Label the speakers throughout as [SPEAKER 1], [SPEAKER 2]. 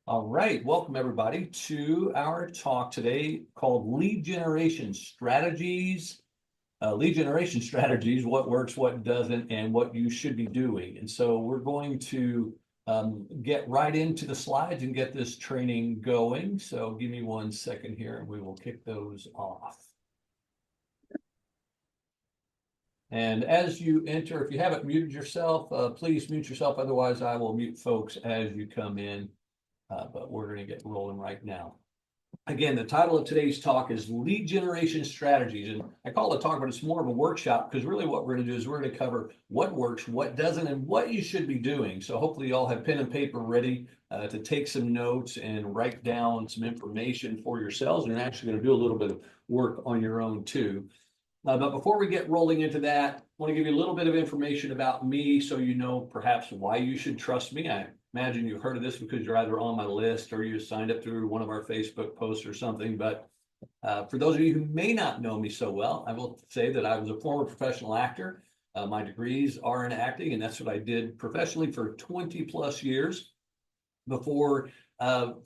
[SPEAKER 1] All right, welcome everybody to our talk today called Lead Generation Strategies. Lead generation strategies, what works, what doesn't, and what you should be doing. And so we're going to get right into the slides and get this training going. So give me 1 second here and we will kick those off. And as you enter, if you haven't muted yourself, please mute yourself. Otherwise, I will mute folks as you come in. But we're going to get rolling right now. Again, the title of today's talk is Lead Generation Strategies. And I call it a talk, but it's more of a workshop because really what we're going to do is we're going to cover what works, what doesn't, and what you should be doing. So hopefully you all have pen and paper ready to take some notes and write down some information for yourselves. And you're actually going to do a little bit of work on your own too. But before we get rolling into that, I want to give you a little bit of information about me so you know perhaps why you should trust me. I imagine you've heard of this because you're either on my list or you signed up through one of our Facebook posts or something. But for those of you who may not know me so well, I will say that I was a former professional actor. My degrees are in acting, and that's what I did professionally for 20 plus years before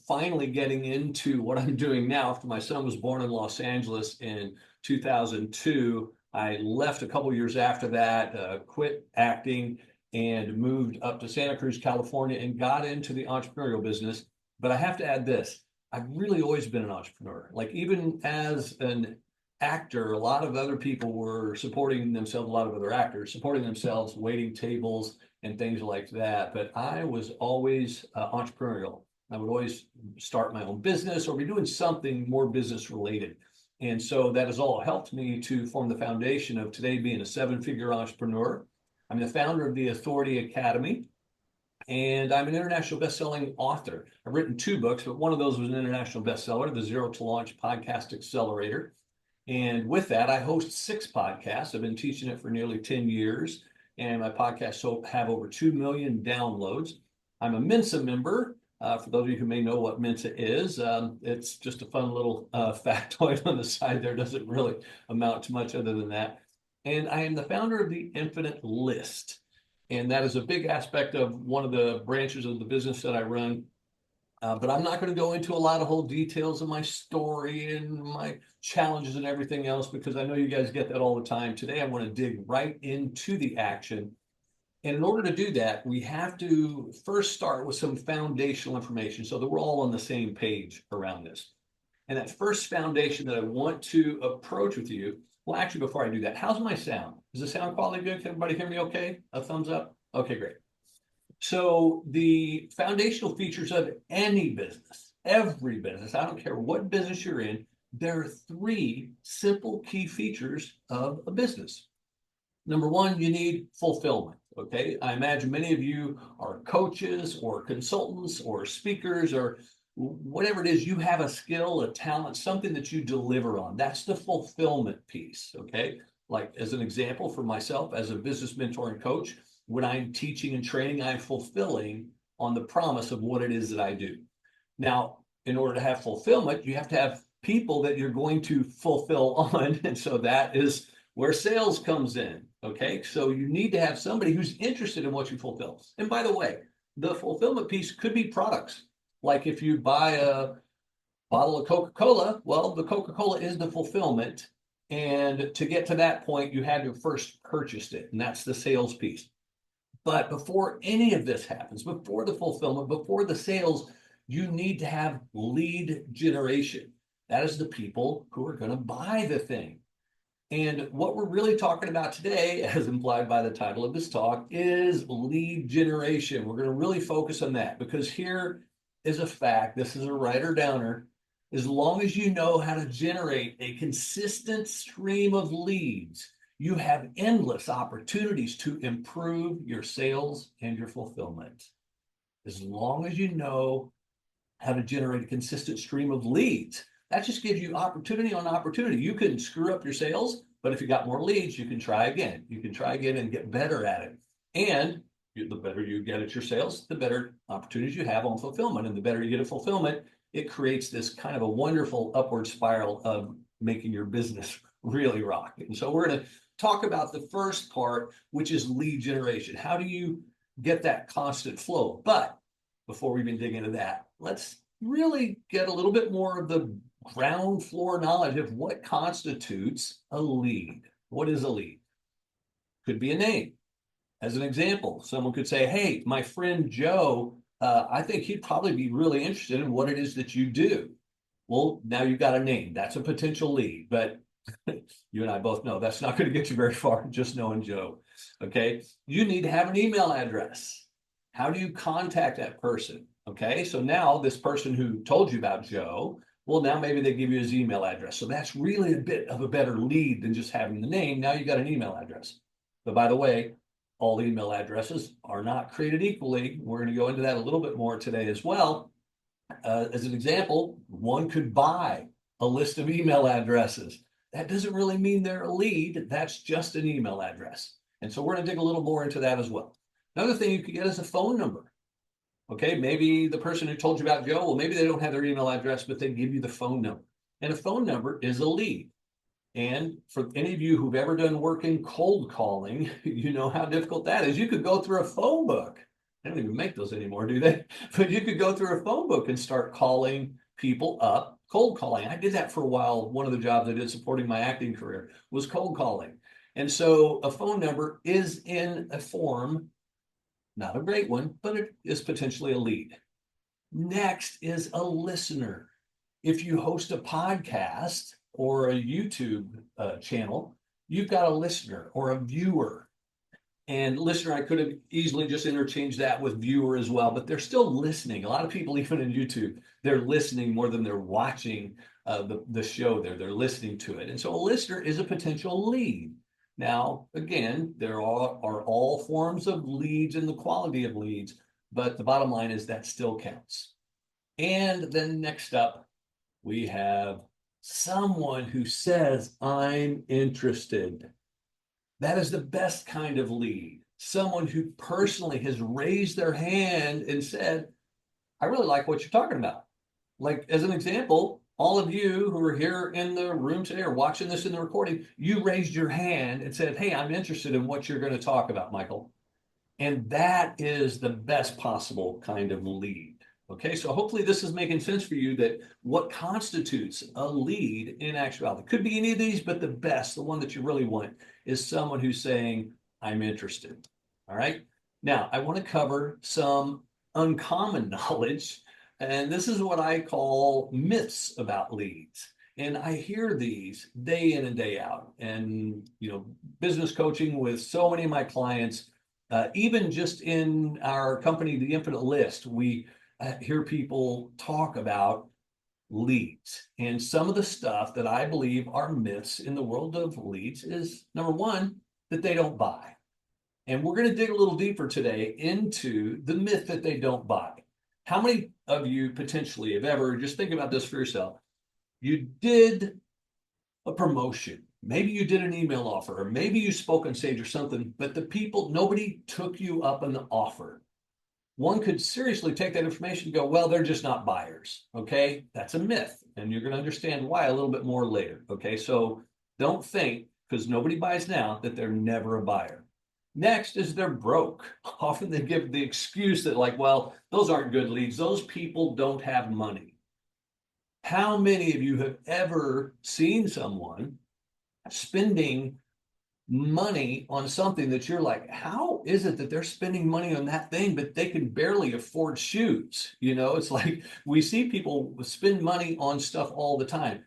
[SPEAKER 1] finally getting into what I'm doing now. After my son was born in Los Angeles in 2002, I left a couple years after that, quit acting, and moved up to Santa Cruz, California, and got into the entrepreneurial business. But I have to add this, I've really always been an entrepreneur. Like even as an actor, a lot of other people were supporting themselves, a lot of other actors supporting themselves, waiting tables and things like that. But I was always entrepreneurial. I would always start my own business or be doing something more business related. And so that has all helped me to form the foundation of today being a 7-figure entrepreneur. I'm the founder of the Authority Academy, and I'm an international best-selling author. I've written 2 books, but one of those was an international bestseller, the Zero to Launch Podcast Accelerator. And with that, I host 6 podcasts. I've been teaching it for nearly 10 years, and my podcasts have over 2 million downloads. I'm a Mensa member. For those of you who may know what Mensa is, it's just a fun little factoid on the side there. Doesn't really amount to much other than that. And I am the founder of the Infinite List. And that is a big aspect of one of the branches of the business that I run. But I'm not going to go into a lot of whole details of my story and my challenges and everything else because I know you guys get that all the time. Today, I want to dig right into the action. And in order to do that, we have to first start with some foundational information so that we're all on the same page around this. And that first foundation that I want to approach with you, well, actually, before I do that, how's my sound? Is the sound quality good? Can everybody hear me okay? A thumbs up? Okay, great. So the foundational features of any business, every business, I don't care what business you're in, there are 3 simple key features of a business. Number 1, you need fulfillment. Okay, I imagine many of you are coaches or consultants or speakers or whatever it is. You have a skill, a talent, something that you deliver on. That's the fulfillment piece. Okay, like as an example for myself as a business mentor and coach, when I'm teaching and training, I'm fulfilling on the promise of what it is that I do. Now, in order to have fulfillment, you have to have people that you're going to fulfill on. And so that is where sales comes in. Okay, so you need to have somebody who's interested in what you fulfill. And by the way, the fulfillment piece could be products. Like if you buy a bottle of Coca-Cola, well, the Coca-Cola is the fulfillment. And to get to that point, you had to first purchase it. And that's the sales piece. But before any of this happens, before the fulfillment, before the sales, you need to have lead generation. That is the people who are going to buy the thing. And what we're really talking about today, as implied by the title of this talk, is lead generation. We're going to really focus on that because here is a fact. This is a writer downer. As long as you know how to generate a consistent stream of leads, you have endless opportunities to improve your sales and your fulfillment. As long as you know how to generate a consistent stream of leads, that just gives you opportunity on opportunity. You can screw up your sales, but if you got more leads, you can try again. You can try again and get better at it. And the better you get at your sales, the better opportunities you have on fulfillment. And the better you get at fulfillment, it creates this kind of a wonderful upward spiral of making your business really rock. And so we're going to talk about the first part, which is lead generation. How do you get that constant flow? But before we even dig into that, let's really get a little bit more of the ground floor knowledge of what constitutes a lead. What is a lead? Could be a name. As an example, someone could say, hey, my friend Joe, I think he'd probably be really interested in what it is that you do. Well, now you've got a name. That's a potential lead, but you and I both know that's not going to get you very far, just knowing Joe. Okay. You need to have an email address. How do you contact that person? Okay. So now this person who told you about Joe, well, now maybe they give you his email address. So that's really a bit of a better lead than just having the name. Now you got an email address. But by the way, all email addresses are not created equally. We're going to go into that a little bit more today as well. As an example, one could buy a list of email addresses. That doesn't really mean they're a lead. That's just an email address. And so we're going to dig a little more into that as well. Another thing you could get is a phone number. Okay, maybe the person who told you about Joe, well, maybe they don't have their email address, but they give you the phone number. And a phone number is a lead. And for any of you who've ever done work in cold calling, you know how difficult that is. You could go through a phone book. They don't even make those anymore, do they? But you could go through a phone book and start calling people up, cold calling. I did that for a while. One of the jobs I did supporting my acting career was cold calling. And so a phone number is in a form, not a great one, but it is potentially a lead. Next is a listener. If you host a podcast or a YouTube channel, you've got a listener or a viewer. And listener, I could have easily just interchanged that with viewer as well, but they're still listening. A lot of people, even in YouTube, they're listening more than they're watching the show there. They're listening to it. And so a listener is a potential lead. Now, again, there are all forms of leads and the quality of leads, but the bottom line is that still counts. And then next up, we have someone who says, I'm interested. That is the best kind of lead. Someone who personally has raised their hand and said, I really like what you're talking about. Like, as an example, all of you who are here in the room today or watching this in the recording, you raised your hand and said, hey, I'm interested in what you're going to talk about, Michael. And that is the best possible kind of lead. Okay, so hopefully this is making sense for you that what constitutes a lead in actuality could be any of these, but the best, the one that you really want, is someone who's saying, I'm interested. All right. Now, I want to cover some uncommon knowledge, and this is what I call myths about leads. And I hear these day in and day out. And, you know, business coaching with so many of my clients, even just in our company, The Infinite List, we hear people talk about leads. And some of the stuff that I believe are myths in the world of leads is, number one, that they don't buy. And we're going to dig a little deeper today into the myth that they don't buy. How many of you potentially have ever, just think about this for yourself, you did a promotion, maybe you did an email offer, or maybe you spoke on stage or something, but nobody took you up on the offer. One could seriously take that information and go, well, they're just not buyers. Okay, that's a myth. And you're going to understand why a little bit more later. Okay, so don't think, because nobody buys now, that they're never a buyer. Next is they're broke. Often they give the excuse that, like, well, those aren't good leads. Those people don't have money. How many of you have ever seen someone spending money on something that you're like, how is it that they're spending money on that thing, but they can barely afford shoes? You know, it's like we see people spend money on stuff all the time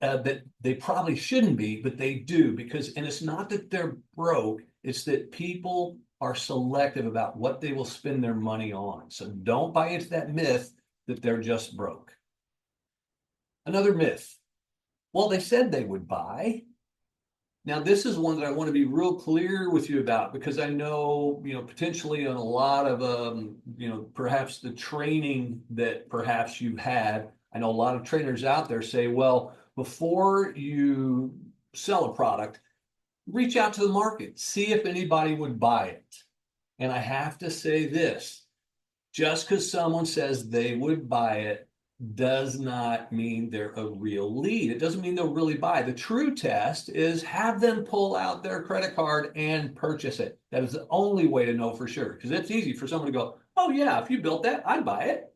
[SPEAKER 1] that they probably shouldn't be, but they do and it's not that they're broke, it's that people are selective about what they will spend their money on. So don't buy into that myth that they're just broke. Another myth. Well, they said they would buy. Now, this is one that I want to be real clear with you about, because I know, potentially on a lot of, perhaps the training that perhaps you had, I know a lot of trainers out there say, well, before you sell a product, reach out to the market, see if anybody would buy it. And I have to say this, just because someone says they would buy it does not mean they're a real lead. It doesn't mean they'll really buy. The true test is have them pull out their credit card and purchase it. That is the only way to know for sure, because it's easy for someone to go, Oh yeah, if you built that, I'd buy it.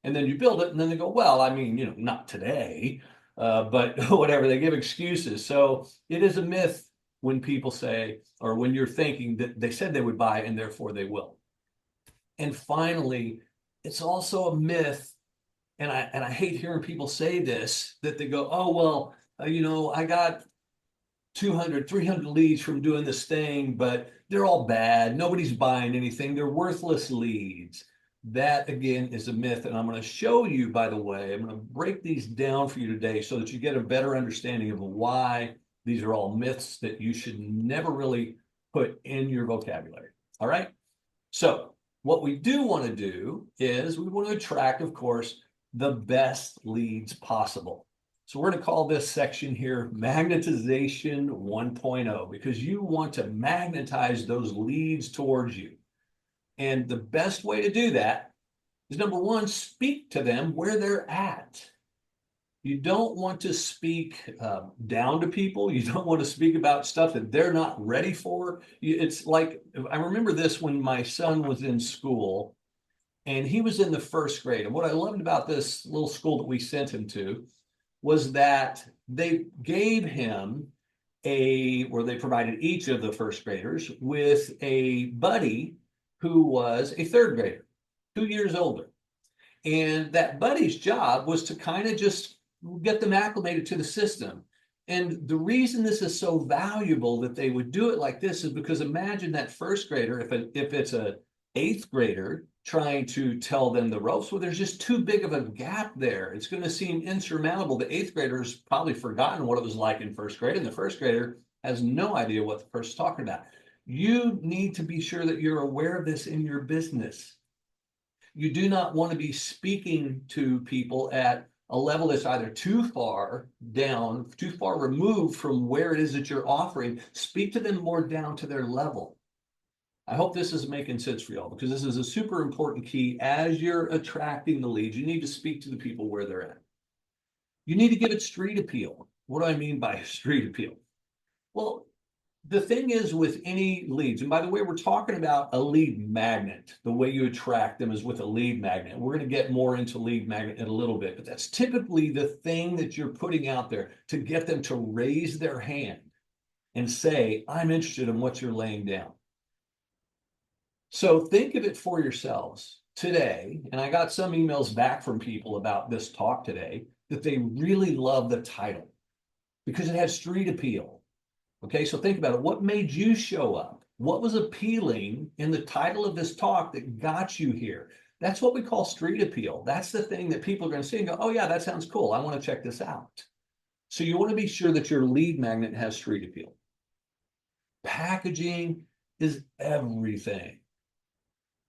[SPEAKER 1] And then you build it, and then they go, well, I mean, not today, but whatever. They give excuses. So it is a myth when people say, or when you're thinking that they said they would buy and therefore they will. And finally, it's also a myth, and I hate hearing people say this, that they go, oh, well, I got 200, 300 leads from doing this thing, but they're all bad. Nobody's buying anything. They're worthless leads. That again is a myth. And I'm going to show you, by the way, I'm going to break these down for you today so that you get a better understanding of why these are all myths that you should never really put in your vocabulary. All right. So what we do want to do is we want to attract, of course, the best leads possible. So we're going to call this section here Magnetization 1.0, because you want to magnetize those leads towards you. And the best way to do that is, number one, speak to them where they're at. You don't want to speak down to people. You don't want to speak about stuff that they're not ready for. It's like, I remember this when my son was in school and he was in the first grade. And what I loved about this little school that we sent him to was that they gave him where they provided each of the first graders with a buddy who was a third grader, 2 years older. And that buddy's job was to kind of just get them acclimated to the system. And the reason this is so valuable that they would do it like this is because imagine that first grader, if it's a eighth grader trying to tell them the ropes, well, there's just too big of a gap there. It's going to seem insurmountable. The eighth grader's probably forgotten what it was like in first grade, and the first grader has no idea what the person's talking about. You need to be sure that you're aware of this in your business. You do not want to be speaking to people at a level that's either too far down, too far removed from where it is that you're offering. Speak to them more down to their level. I hope this is making sense for y'all, because this is a super important key. As you're attracting the leads, you need to speak to the people where they're at. You need to give it street appeal. What do I mean by street appeal? Well, the thing is with any leads, and by the way, we're talking about a lead magnet. The way you attract them is with a lead magnet. We're going to get more into lead magnet in a little bit, but that's typically the thing that you're putting out there to get them to raise their hand and say, I'm interested in what you're laying down. So think of it for yourselves today. And I got some emails back from people about this talk today that they really love the title because it has street appeal. Okay, so think about it. What made you show up? What was appealing in the title of this talk that got you here? That's what we call street appeal. That's the thing that people are going to see and go, oh yeah, that sounds cool. I want to check this out. So you want to be sure that your lead magnet has street appeal. Packaging is everything.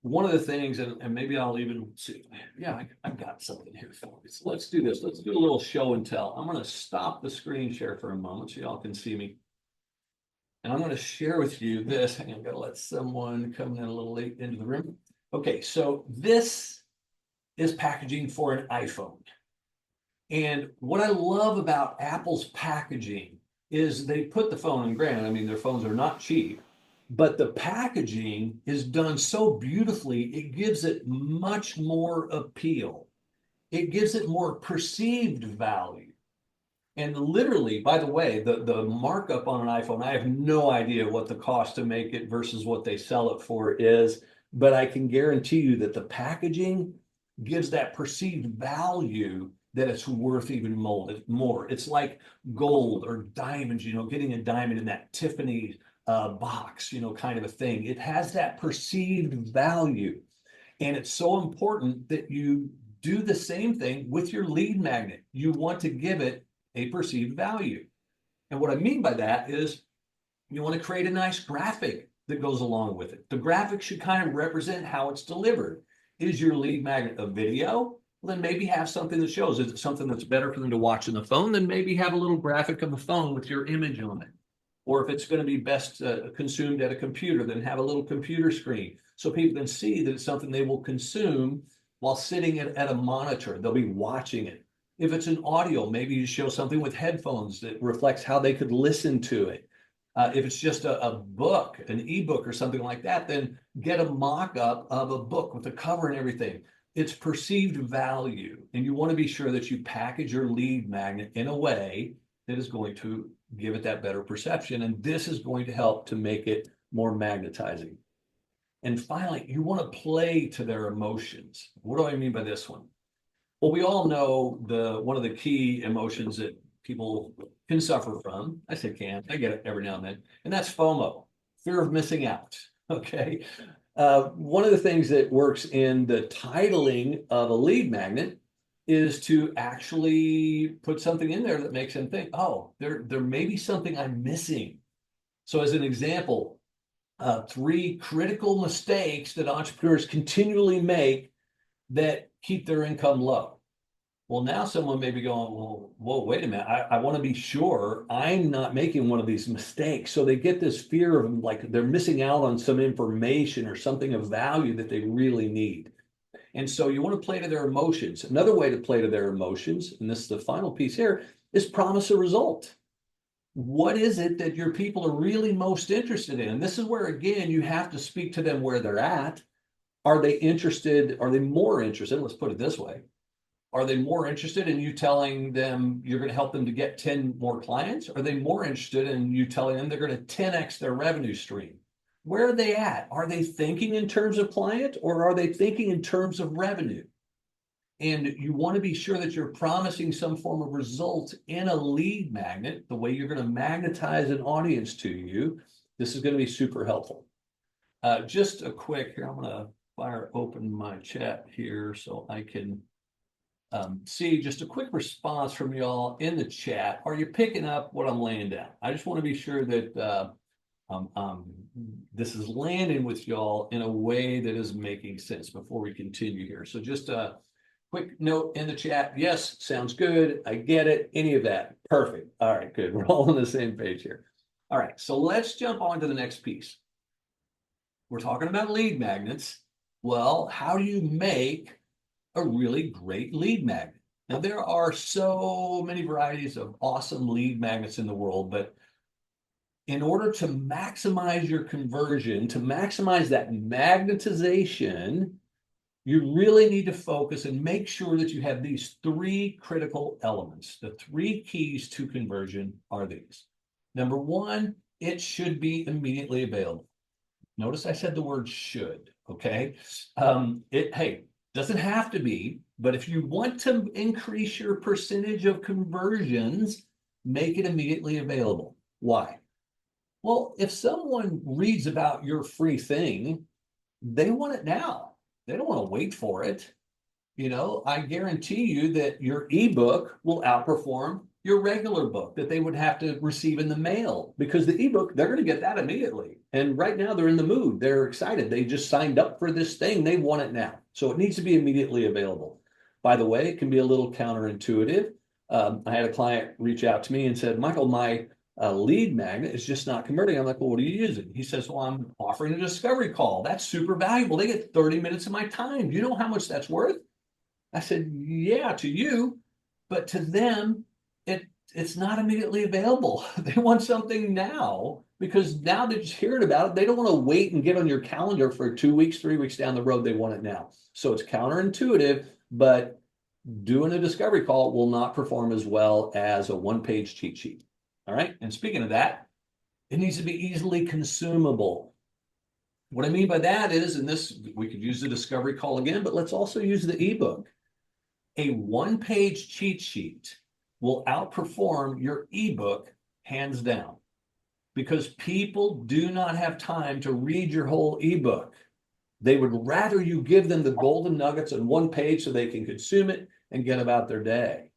[SPEAKER 1] One of the things, and maybe I'll even see, yeah, I've got something here for you. So let's do this. Let's do a little show and tell. I'm going to stop the screen share for a moment so y'all can see me. And I'm going to share with you this. I'm going to let someone come in a little late into the room. Okay, so this is packaging for an iPhone. And what I love about Apple's packaging is they put the phone, and granted, I mean, their phones are not cheap, but the packaging is done so beautifully, it gives it much more appeal. It gives it more perceived value. And literally, by the way, the markup on an iPhone, I have no idea what the cost to make it versus what they sell it for is, but I can guarantee you that the packaging gives that perceived value that it's worth even more. It's like gold or diamonds, getting a diamond in that Tiffany box, kind of a thing. It has that perceived value. And it's so important that you do the same thing with your lead magnet. You want to give it a perceived value. And what I mean by that is you want to create a nice graphic that goes along with it. The graphic should kind of represent how it's delivered. Is your lead magnet a video? Well, then maybe have something that shows. Is it something that's better for them to watch on the phone? Then maybe have a little graphic of the phone with your image on it. Or if it's going to be best consumed at a computer, then have a little computer screen so people can see that it's something they will consume while sitting at a monitor. They'll be watching it. If it's an audio, maybe you show something with headphones that reflects how they could listen to it. If it's just a book, an ebook or something like that, then get a mock-up of a book with the cover and everything. It's perceived value, and you want to be sure that you package your lead magnet in a way that is going to give it that better perception. And this is going to help to make it more magnetizing. And finally, you want to play to their emotions. What do I mean by this one? Well, we all know one of the key emotions that people can suffer from. I say can, I get it every now and then, and that's FOMO, fear of missing out. Okay. One of the things that works in the titling of a lead magnet is to actually put something in there that makes them think, oh, there may be something I'm missing. So as an example, 3 critical mistakes that entrepreneurs continually make that keep their income low. Well, now someone may be going, well, whoa, wait a minute. I want to be sure I'm not making one of these mistakes. So they get this fear of like they're missing out on some information or something of value that they really need. And so you want to play to their emotions. Another way to play to their emotions, and this is the final piece here, is promise a result. What is it that your people are really most interested in? And this is where, again, you have to speak to them where they're at. Are they interested? Are they more interested? Let's put it this way. Are they more interested in you telling them you're going to help them to get 10 more clients? Are they more interested in you telling them they're going to 10x their revenue stream? Where are they at? Are they thinking in terms of client, or are they thinking in terms of revenue? And you want to be sure that you're promising some form of result in a lead magnet, the way you're going to magnetize an audience to you. This is going to be super helpful. Just a quick here, I'm going to fire open my chat here so I can see just a quick response from y'all in the chat. Are you picking up what I'm laying down? I just want to be sure that this is landing with y'all in a way that is making sense before we continue here. So just a quick note in the chat. Yes, sounds good. I get it. Any of that. Perfect. All right, good. We're all on the same page here. All right, so let's jump on to the next piece. We're talking about lead magnets. Well, how do you make a really great lead magnet? Now, there are so many varieties of awesome lead magnets in the world, but in order to maximize your conversion, to maximize that magnetization, you really need to focus and make sure that you have these 3 critical elements. The 3 keys to conversion are these. Number 1, it should be immediately available. Notice I said the word should, okay? Hey, doesn't have to be, but if you want to increase your percentage of conversions, make it immediately available. Why? Well, if someone reads about your free thing, they want it now. They don't want to wait for it. You know, I guarantee you that your ebook will outperform your regular book that they would have to receive in the mail, because the ebook, they're going to get that immediately. And right now they're in the mood. They're excited. They just signed up for this thing. They want it now. So it needs to be immediately available. By the way, it can be a little counterintuitive. I had a client reach out to me and said, Michael, my lead magnet is just not converting. I'm like, well, what are you using? He says, well, I'm offering a discovery call. That's super valuable. They get 30 minutes of my time. Do you know how much that's worth? I said, yeah, to you, but to them, it's not immediately available. They want something now, because now they're just hearing about it. They don't want to wait and get on your calendar for 2 weeks, 3 weeks down the road. They want it now. So it's counterintuitive, but doing a discovery call will not perform as well as a 1-page cheat sheet. All right. And speaking of that, it needs to be easily consumable. What I mean by that is, and this, we could use the discovery call again, but let's also use the ebook. A 1-page cheat sheet will outperform your ebook hands down, because people do not have time to read your whole ebook. They would rather you give them the golden nuggets on 1 page so they can consume it and get about their day.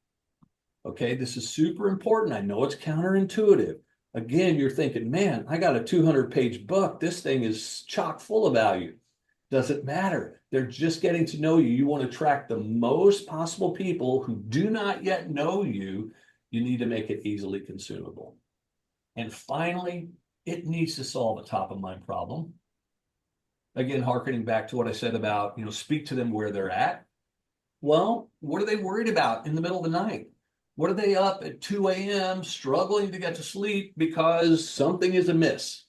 [SPEAKER 1] Okay, this is super important. I know it's counterintuitive. Again, you're thinking, man, I got a 200-page book. This thing is chock full of value. Doesn't matter. They're just getting to know you. You want to attract the most possible people who do not yet know you. You need to make it easily consumable. And finally, it needs to solve a top-of-mind problem. Again, hearkening back to what I said about, speak to them where they're at. Well, what are they worried about in the middle of the night? What are they up at 2 a.m. struggling to get to sleep because something is amiss?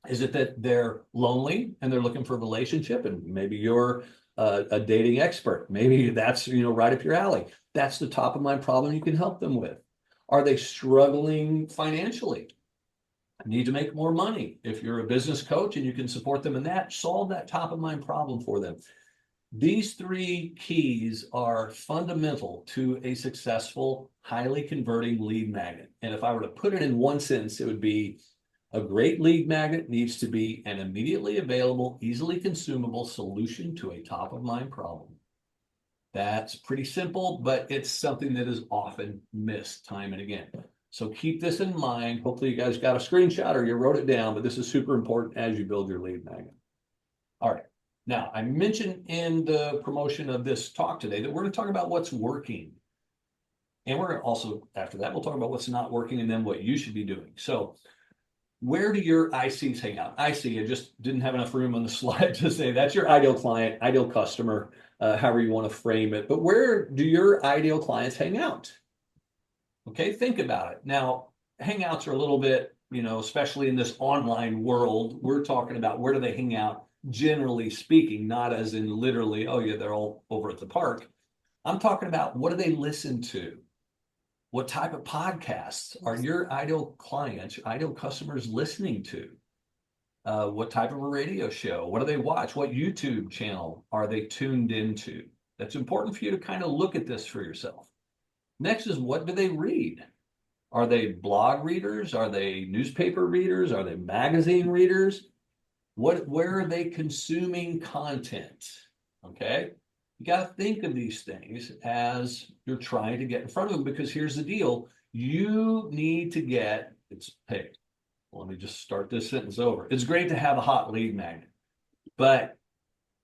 [SPEAKER 1] Is it that they're lonely and they're looking for a relationship, and maybe you're a dating expert? Maybe that's, right up your alley. That's the top of mind problem you can help them with. Are they struggling financially? Need to make more money. If you're a business coach and you can support them in that, solve that top of mind problem for them. These three keys are fundamental to a successful, highly converting lead magnet. And if I were to put it in one sentence, it would be: a great lead magnet needs to be an immediately available, easily consumable solution to a top of mind problem. That's pretty simple, but it's something that is often missed time and again. So keep this in mind. Hopefully you guys got a screenshot or you wrote it down, but this is super important as you build your lead magnet. All right. Now, I mentioned in the promotion of this talk today that we're going to talk about what's working. And we're also, after that, we'll talk about what's not working and then what you should be doing. So where do your ICs hang out? I just didn't have enough room on the slide to say that's your ideal client, ideal customer, however you want to frame it. But where do your ideal clients hang out? Okay, think about it. Now, hangouts are a little bit, especially in this online world, we're talking about where do they hang out, generally speaking, not as in literally, oh yeah, they're all over at the park. I'm talking about what do they listen to? What type of podcasts are your ideal clients, your ideal customers listening to? What type of a radio show? What do they watch? What YouTube channel are they tuned into? That's important for you to kind of look at this for yourself. Next is, what do they read? Are they blog readers? Are they newspaper readers? Are they magazine readers? Where are they consuming content? Okay. You got to think of these things as you're trying to get in front of them, because here's the deal. You need to hey, let me just start this sentence over. It's great to have a hot lead magnet, but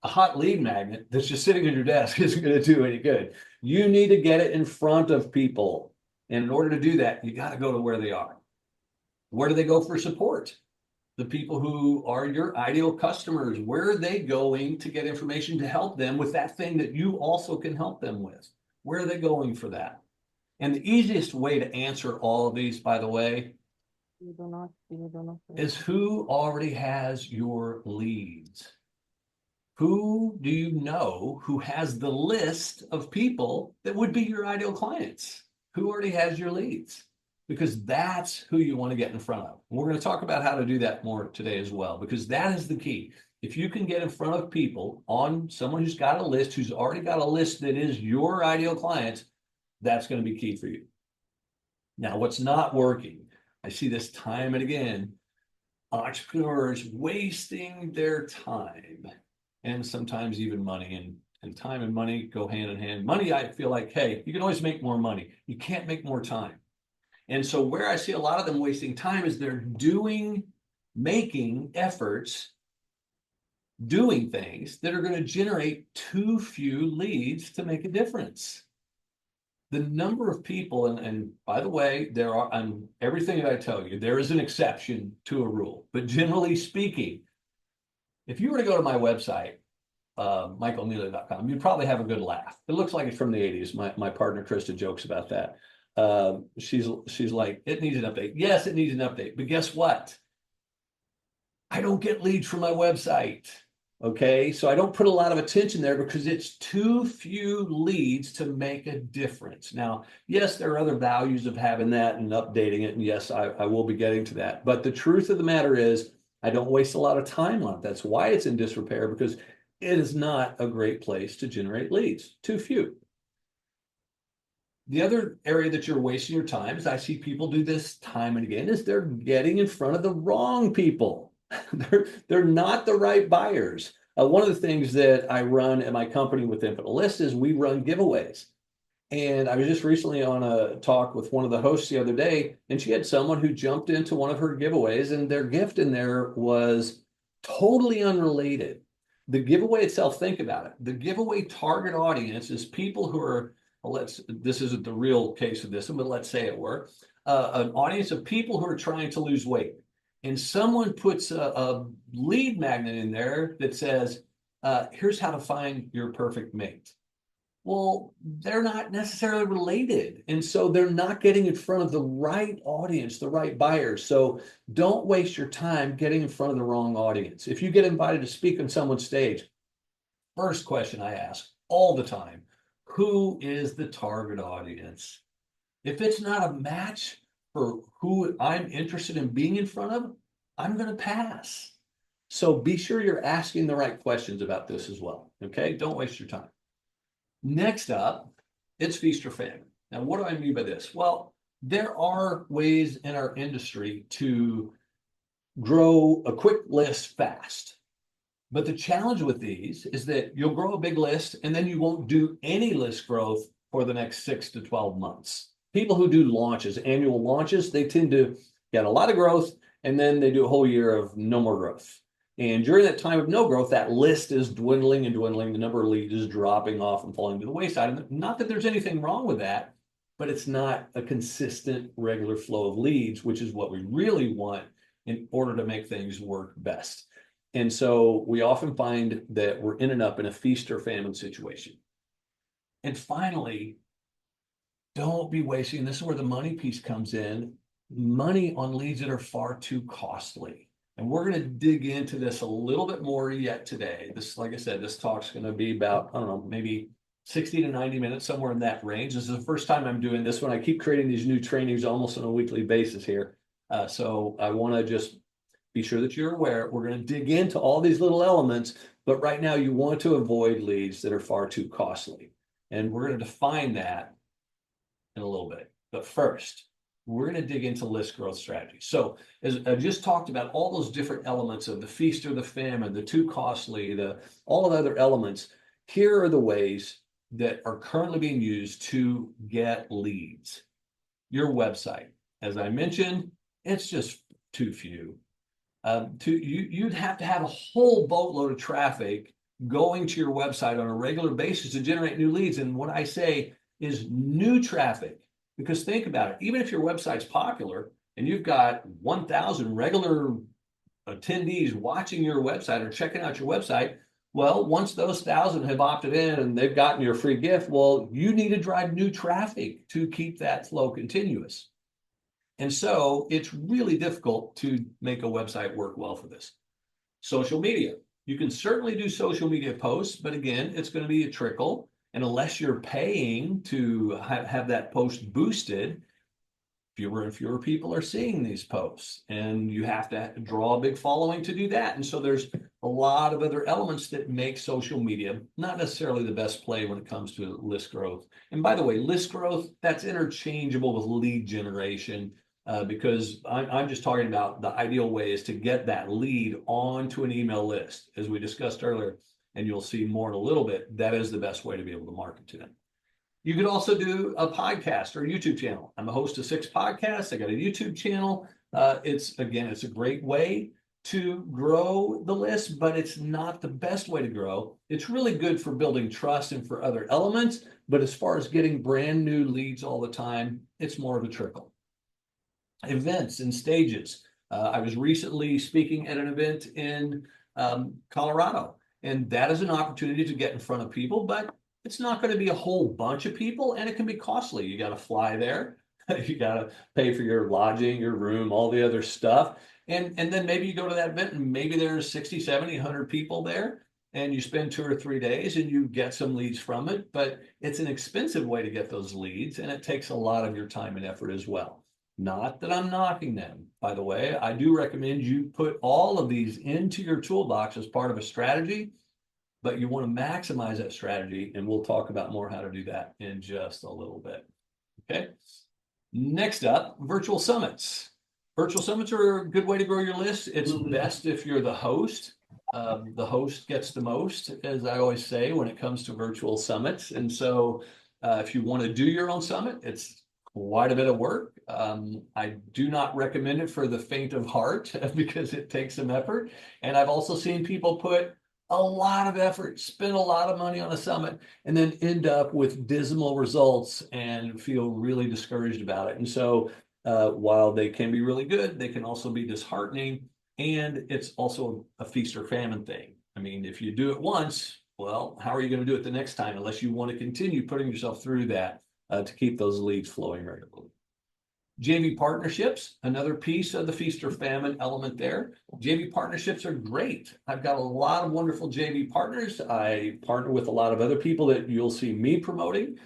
[SPEAKER 1] a hot lead magnet that's just sitting on your desk isn't going to do any good. You need to get it in front of people. And in order to do that, you got to go to where they are. Where do they go for support? The people who are your ideal customers, where are they going to get information to help them with that thing that you also can help them with? Where are they going for that? And the easiest way to answer all of these, by the way, is who already has your leads? Who do you know who has the list of people that would be your ideal clients? Who already has your leads? Because that's who you want to get in front of. We're going to talk about how to do that more today as well, because that is the key. If you can get in front of people, on someone who's got a list, who's already got a list that is your ideal clients, that's going to be key for you. Now, what's not working? I see this time and again, entrepreneurs wasting their time, and sometimes even money, and time and money go hand in hand. Money, I feel like, hey, you can always make more money. You can't make more time. And so where I see a lot of them wasting time is they're making efforts, doing things that are going to generate too few leads to make a difference. The number of people, and by the way, there are, on everything that I tell you, there is an exception to a rule. But generally speaking, if you were to go to my website, michaelamelia.com, you'd probably have a good laugh. It looks like it's from the 80s. My partner, Krista, jokes about that. She's like, it needs an update. Yes, it needs an update. But guess what? I don't get leads from my website. Okay, so I don't put a lot of attention there because it's too few leads to make a difference. Now, yes, there are other values of having that and updating it. And yes, I will be getting to that. But the truth of the matter is, I don't waste a lot of time on it. That's why it's in disrepair, because it is not a great place to generate leads. Too few. The other area that you're wasting your time, is I see people do this time and again, is they're getting in front of the wrong people. They're not the right buyers. One of the things that I run at my company with Infinite List is we run giveaways. And I was just recently on a talk with one of the hosts the other day, and she had someone who jumped into one of her giveaways, and their gift in there was totally unrelated. The giveaway itself, think about it. The giveaway target audience is people who are, this isn't the real case of this, but let's say it were, an audience of people who are trying to lose weight. And someone puts a lead magnet in there that says, here's how to find your perfect mate. Well, they're not necessarily related. And so they're not getting in front of the right audience, the right buyers. So don't waste your time getting in front of the wrong audience. If you get invited to speak on someone's stage, first question I ask all the time, who is the target audience? If it's not a match for who I'm interested in being in front of, I'm going to pass. So be sure you're asking the right questions about this as well. Okay. Don't waste your time. Next up, it's feast or famine. Now, what do I mean by this? Well, there are ways in our industry to grow a quick list fast. But the challenge with these is that you'll grow a big list and then you won't do any list growth for the next 6 to 12 months. People who do launches, annual launches, they tend to get a lot of growth and then they do a whole year of no more growth. And during that time of no growth, that list is dwindling and dwindling. The number of leads is dropping off and falling to the wayside. And not that there's anything wrong with that, but it's not a consistent, regular flow of leads, which is what we really want in order to make things work best. And so we often find that we're in and up in a feast or famine situation. And finally, don't be wasting, this is where the money piece comes in, money on leads that are far too costly. And we're going to dig into this a little bit more yet today. This, like I said, this talk's going to be about, I don't know, maybe 60 to 90 minutes, somewhere in that range. This is the first time I'm doing this one. I keep creating these new trainings almost on a weekly basis here. So I want to just be sure that you're aware. We're going to dig into all these little elements, but right now you want to avoid leads that are far too costly. And we're going to define that in a little bit. But first, we're going to dig into list growth strategy. So as I just talked about all those different elements of the feast or the famine, the too costly, all of the other elements, here are the ways that are currently being used to get leads. Your website, as I mentioned, it's just too few. You'd have to have a whole boatload of traffic going to your website on a regular basis to generate new leads. And what I say is new traffic, because think about it, even if your website's popular and you've got 1,000 regular attendees watching your website or checking out your website, well, once those 1,000 have opted in and they've gotten your free gift, well, you need to drive new traffic to keep that flow continuous. And so it's really difficult to make a website work well for this. Social media. You can certainly do social media posts, but again, it's going to be a trickle. And unless you're paying to have that post boosted, fewer and fewer people are seeing these posts. And you have to draw a big following to do that. And so there's a lot of other elements that make social media not necessarily the best play when it comes to list growth. And by the way, list growth, that's interchangeable with lead generation. Because I'm just talking about the ideal way is to get that lead onto an email list, as we discussed earlier, and you'll see more in a little bit. That is the best way to be able to market to them. You could also do a podcast or a YouTube channel. I'm a host of 6 podcasts. I got a YouTube channel. It's a great way to grow the list, but it's not the best way to grow. It's really good for building trust and for other elements, but as far as getting brand new leads all the time, it's more of a trickle. Events and stages. I was recently speaking at an event in Colorado, and that is an opportunity to get in front of people, but it's not going to be a whole bunch of people, and it can be costly. You got to fly there. You got to pay for your lodging, your room, all the other stuff. And then maybe you go to that event and maybe there's 60, 70, 100 people there, and you spend 2 or 3 days and you get some leads from it, but it's an expensive way to get those leads, and it takes a lot of your time and effort as well. Not that I'm knocking them, by the way. I do recommend you put all of these into your toolbox as part of a strategy, but you want to maximize that strategy, and we'll talk about more how to do that in just a little bit. Okay. Next up, virtual summits. Virtual summits are a good way to grow your list. It's best if you're the host. The host gets the most, as I always say, when it comes to virtual summits. And so if you want to do your own summit, it's quite a bit of work. I do not recommend it for the faint of heart because it takes some effort. And I've also seen people put a lot of effort, spend a lot of money on a summit, and then end up with dismal results and feel really discouraged about it. And so while they can be really good, they can also be disheartening. And it's also a feast or famine thing. I mean, if you do it once, Well, how are you going to do it the next time unless you want to continue putting yourself through that to keep those leads flowing regularly? JV partnerships, another piece of the feast or famine element there. JV partnerships are great. I've got a lot of wonderful JV partners. I partner with a lot of other people that you'll see me promoting.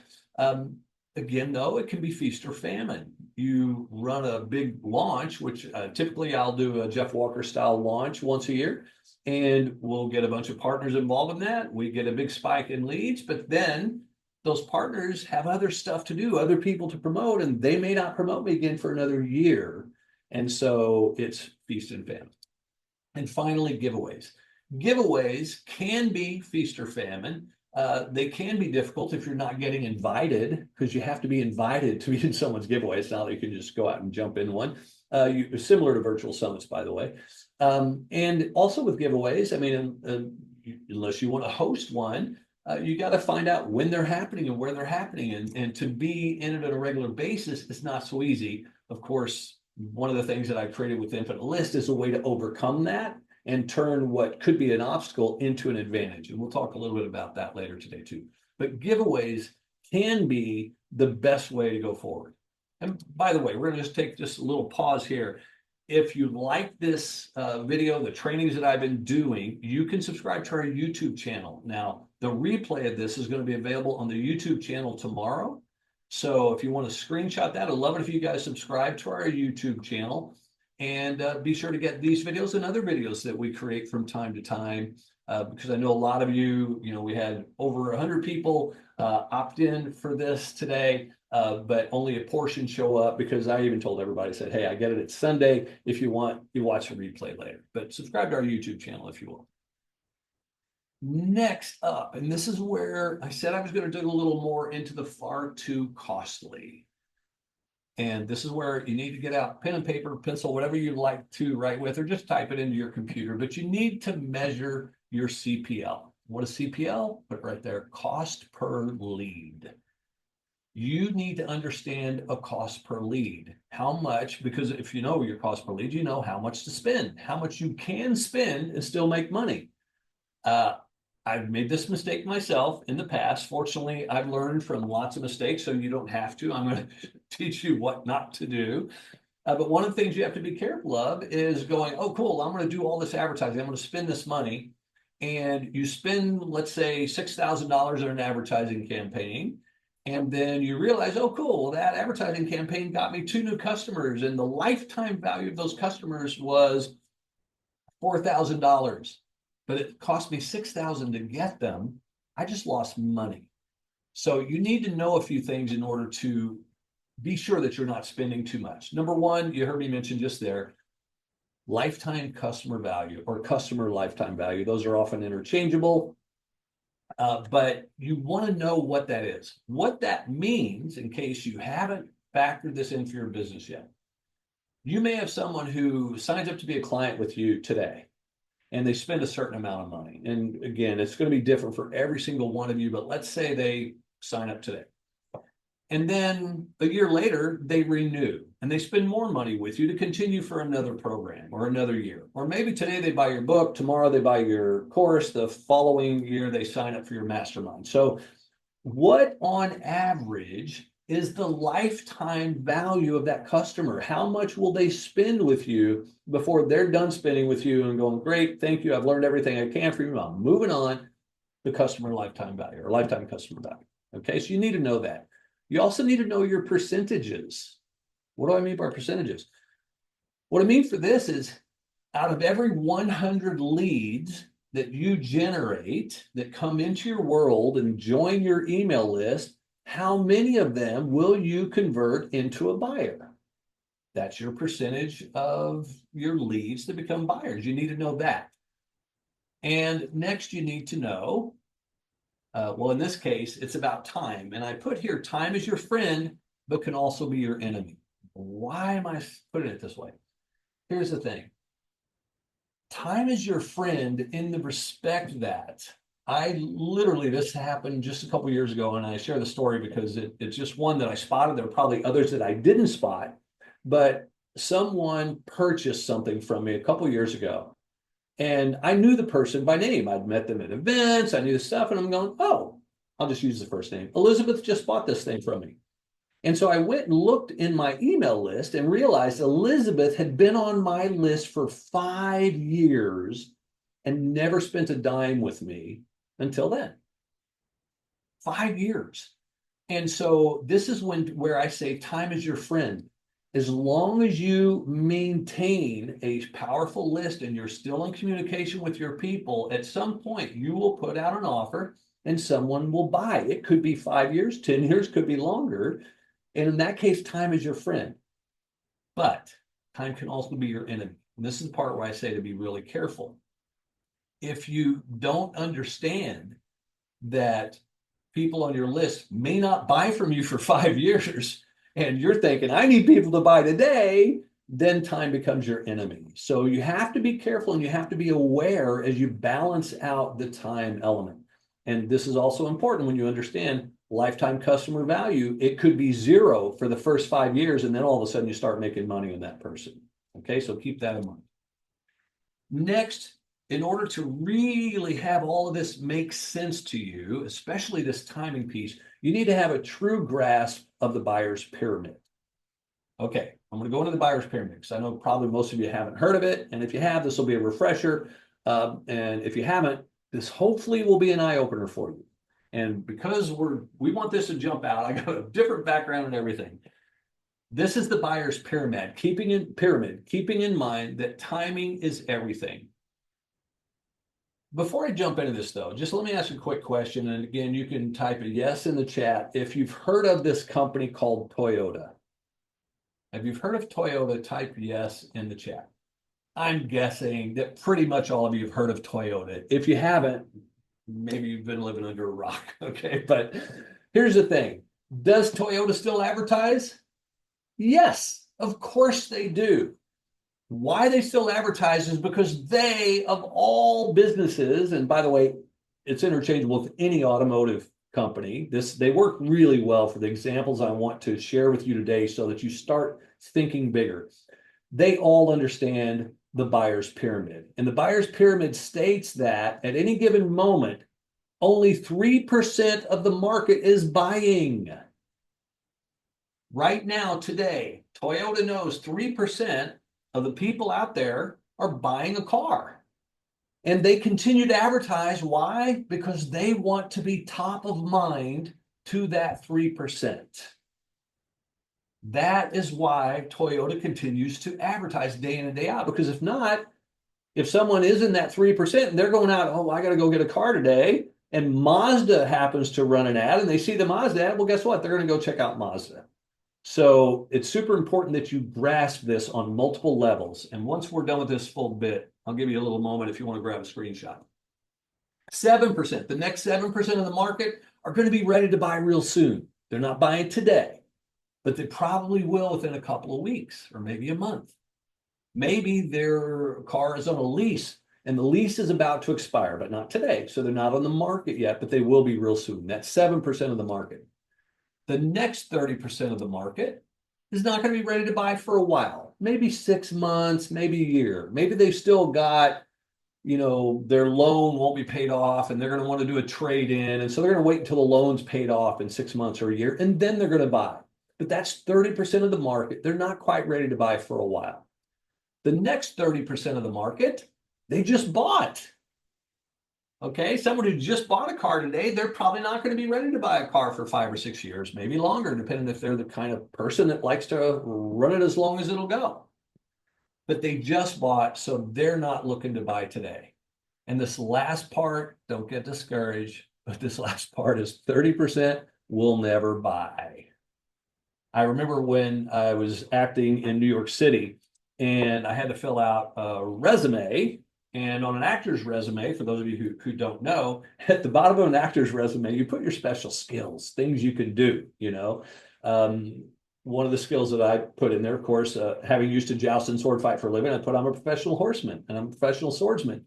[SPEAKER 1] Again, though, it can be feast or famine. You run a big launch, which typically I'll do a Jeff Walker style launch once a year, and we'll get a bunch of partners involved in that. We get a big spike in leads, but then those partners have other stuff to do, other people to promote, and they may not promote me again for another year. And so it's feast and famine. And finally, giveaways. Giveaways can be feast or famine. They can be difficult if you're not getting invited, because you have to be invited to be in someone's giveaway. It's not that you can just go out and jump in one. Similar to virtual summits, by the way. And also with giveaways, I mean, unless you want to host one, you got to find out when they're happening and where they're happening. And to be in it on a regular basis is not so easy. Of course, one of the things that I've created with Infinite List is a way to overcome that and turn what could be an obstacle into an advantage. And we'll talk a little bit about that later today too. But giveaways can be the best way to go forward. And by the way, we're going to just take just a little pause here. If you like this video, the trainings that I've been doing, you can subscribe to our YouTube channel. Now, the replay of this is going to be available on the YouTube channel tomorrow. So if you want to screenshot that, I'd love it if you guys subscribe to our YouTube channel. And be sure to get these videos and other videos that we create from time to time, because I know a lot of you, we had over 100 people opt in for this today, but only a portion show up, because I even told everybody, said, hey, I get it, it's Sunday. If you want, you watch the replay later. But subscribe to our YouTube channel if you will. Next up, and this is where I said I was going to dig a little more into the far too costly. And this is where you need to get out pen and paper, pencil, whatever you like to write with, or just type it into your computer. But you need to measure your CPL. What is CPL? Put it right there, cost per lead. You need to understand a cost per lead. How much, because if you know your cost per lead, you know how much to spend, how much you can spend and still make money. I've made this mistake myself in the past. Fortunately, I've learned from lots of mistakes, so you don't have to. I'm going to teach you what not to do. But one of the things you have to be careful of is going, oh, cool, I'm going to do all this advertising. I'm going to spend this money. And you spend, let's say, $6,000 on an advertising campaign. And then you realize, oh, cool, well, that advertising campaign got me 2 new customers. And the lifetime value of those customers was $4,000. But it cost me $6,000 to get them. I just lost money. So you need to know a few things in order to be sure that you're not spending too much. Number one, you heard me mention just there, lifetime customer value or customer lifetime value. Those are often interchangeable, but you want to know what that is. What that means, in case you haven't factored this in for your business yet. You may have someone who signs up to be a client with you today, and they spend a certain amount of money. And again, it's going to be different for every single one of you, but let's say they sign up today. And then a year later, they renew and they spend more money with you to continue for another program or another year. Or maybe today they buy your book, tomorrow they buy your course, the following year they sign up for your mastermind. So what on average is the lifetime value of that customer? How much will they spend with you before they're done spending with you and going, great, thank you, I've learned everything I can from you, I'm moving on, the customer lifetime value or lifetime customer value. Okay, so you need to know that. You also need to know your percentages. What do I mean by percentages? What I mean for this is, out of every 100 leads that you generate that come into your world and join your email list, how many of them will you convert into a buyer? That's your percentage of your leads that become buyers. You need to know that. And next, you need to know, well, in this case, it's about time. And I put here, time is your friend, but can also be your enemy. Why am I putting it this way? Here's the thing. Time is your friend in the respect that this happened just a couple of years ago, and I share the story because it's just one that I spotted. There are probably others that I didn't spot, but someone purchased something from me a couple of years ago, And I knew the person by name. I'd met them at events. I knew the stuff. And I'm going, oh, I'll just use the first name. Elizabeth just bought this thing from me. And so I went and looked in my email list and realized Elizabeth had been on my list for 5 years and never spent a dime with me until then. 5 years. And so this is where I say time is your friend. As long as you maintain a powerful list and you're still in communication with your people, at some point you will put out an offer and someone will buy. It could be 5 years, 10 years, could be longer. And in that case, time is your friend. But time can also be your enemy. And this is the part where I say to be really careful. If you don't understand that people on your list may not buy from you for 5 years, and you're thinking, I need people to buy today, then time becomes your enemy. So you have to be careful and you have to be aware as you balance out the time element. And this is also important when you understand lifetime customer value. It could be 0 for the first 5 years, and then all of a sudden you start making money on that person. Okay, so keep that in mind. Next, in order to really have all of this make sense to you, especially this timing piece, you need to have a true grasp of the buyer's pyramid. Okay, I'm going to go into the buyer's pyramid because I know probably most of you haven't heard of it. And if you have, this will be a refresher. And if you haven't, this hopefully will be an eye-opener for you. And because we want this to jump out, I got a different background and everything. This is the buyer's pyramid, keeping in mind that timing is everything. Before I jump into this, though, just let me ask a quick question. And again, you can type a yes in the chat if you've heard of this company called Toyota. If you've heard of Toyota, type yes in the chat. I'm guessing that pretty much all of you have heard of Toyota. If you haven't, maybe you've been living under a rock, okay? But here's the thing. Does Toyota still advertise? Yes, of course they do. Why they still advertise is because they, of all businesses, and by the way, it's interchangeable with any automotive company. They work really well for the examples I want to share with you today so that you start thinking bigger. They all understand the buyer's pyramid. And the buyer's pyramid states that at any given moment, only 3% of the market is buying. Right now, today, Toyota knows 3% of the people out there are buying a car. And they continue to advertise. Why? Because they want to be top of mind to that 3%. That is why Toyota continues to advertise day in and day out. Because if not, if someone is in that 3% and they're going out, oh, I got to go get a car today, and Mazda happens to run an ad and they see the Mazda ad, well, guess what? They're going to go check out Mazda. So it's super important that you grasp this on multiple levels. And once we're done with this full bit, I'll give you a little moment if you want to grab a screenshot. 7%, the next 7% of the market are going to be ready to buy real soon. They're not buying today, but they probably will within a couple of weeks or maybe a month. Maybe their car is on a lease and the lease is about to expire, but not today. So they're not on the market yet, but they will be real soon. That's 7% of the market. The next 30% of the market is not going to be ready to buy for a while, maybe 6 months, maybe a year. Maybe they've still got, their loan won't be paid off and they're going to want to do a trade in. And so they're going to wait until the loan's paid off in 6 months or a year, and then they're going to buy. But that's 30% of the market. They're not quite ready to buy for a while. The next 30% of the market, they just bought. Okay, someone who just bought a car today, they're probably not going to be ready to buy a car for 5 or 6 years, maybe longer, depending if they're the kind of person that likes to run it as long as it'll go. But they just bought, so they're not looking to buy today. And this last part, don't get discouraged, but this last part is 30% will never buy. I remember when I was acting in New York City and I had to fill out a resume. And on an actor's resume, for those of you who don't know, at the bottom of an actor's resume, you put your special skills, things you can do, One of the skills that I put in there, of course, having used to joust and sword fight for a living, I put I'm a professional horseman and I'm a professional swordsman.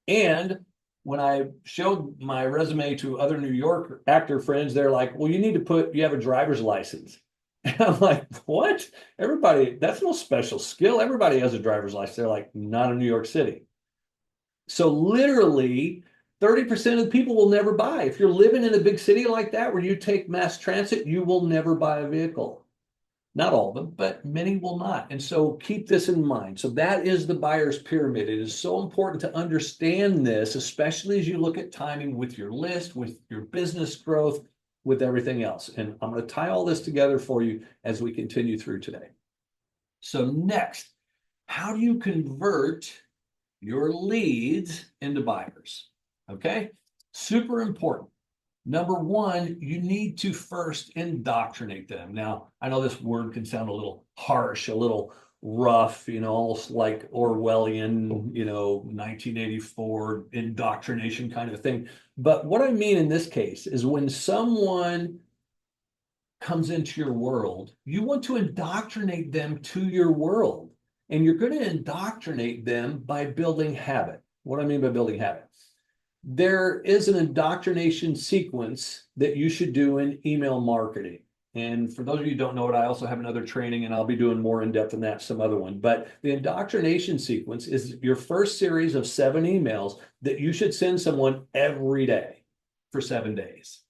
[SPEAKER 1] And when I showed my resume to other New York actor friends, they're like, well, you need to put, you have a driver's license. And I'm like, what? Everybody, that's no special skill. Everybody has a driver's license. They're like, not in New York City. So literally 30% of the people will never buy. If you're living in a big city like that where you take mass transit, you will never buy a vehicle. Not all of them, but many will not. And so keep this in mind. So that is the buyer's pyramid. It is so important to understand this, especially as you look at timing with your list, with your business growth, with everything else. And I'm going to tie all this together for you as we continue through today. So next, how do you convert your leads into buyers? Okay, super important. Number one, you need to first indoctrinate them. Now, I know this word can sound a little harsh, a little rough, almost like Orwellian, 1984 indoctrination kind of thing. But what I mean in this case is when someone comes into your world, you want to indoctrinate them to your world. And you're going to indoctrinate them by building habit. What do I mean by building habit? There is an indoctrination sequence that you should do in email marketing. And for those of you who don't know it, I also have another training and I'll be doing more in depth than that some other one. But the indoctrination sequence is your first series of 7 emails that you should send someone every day for 7 days.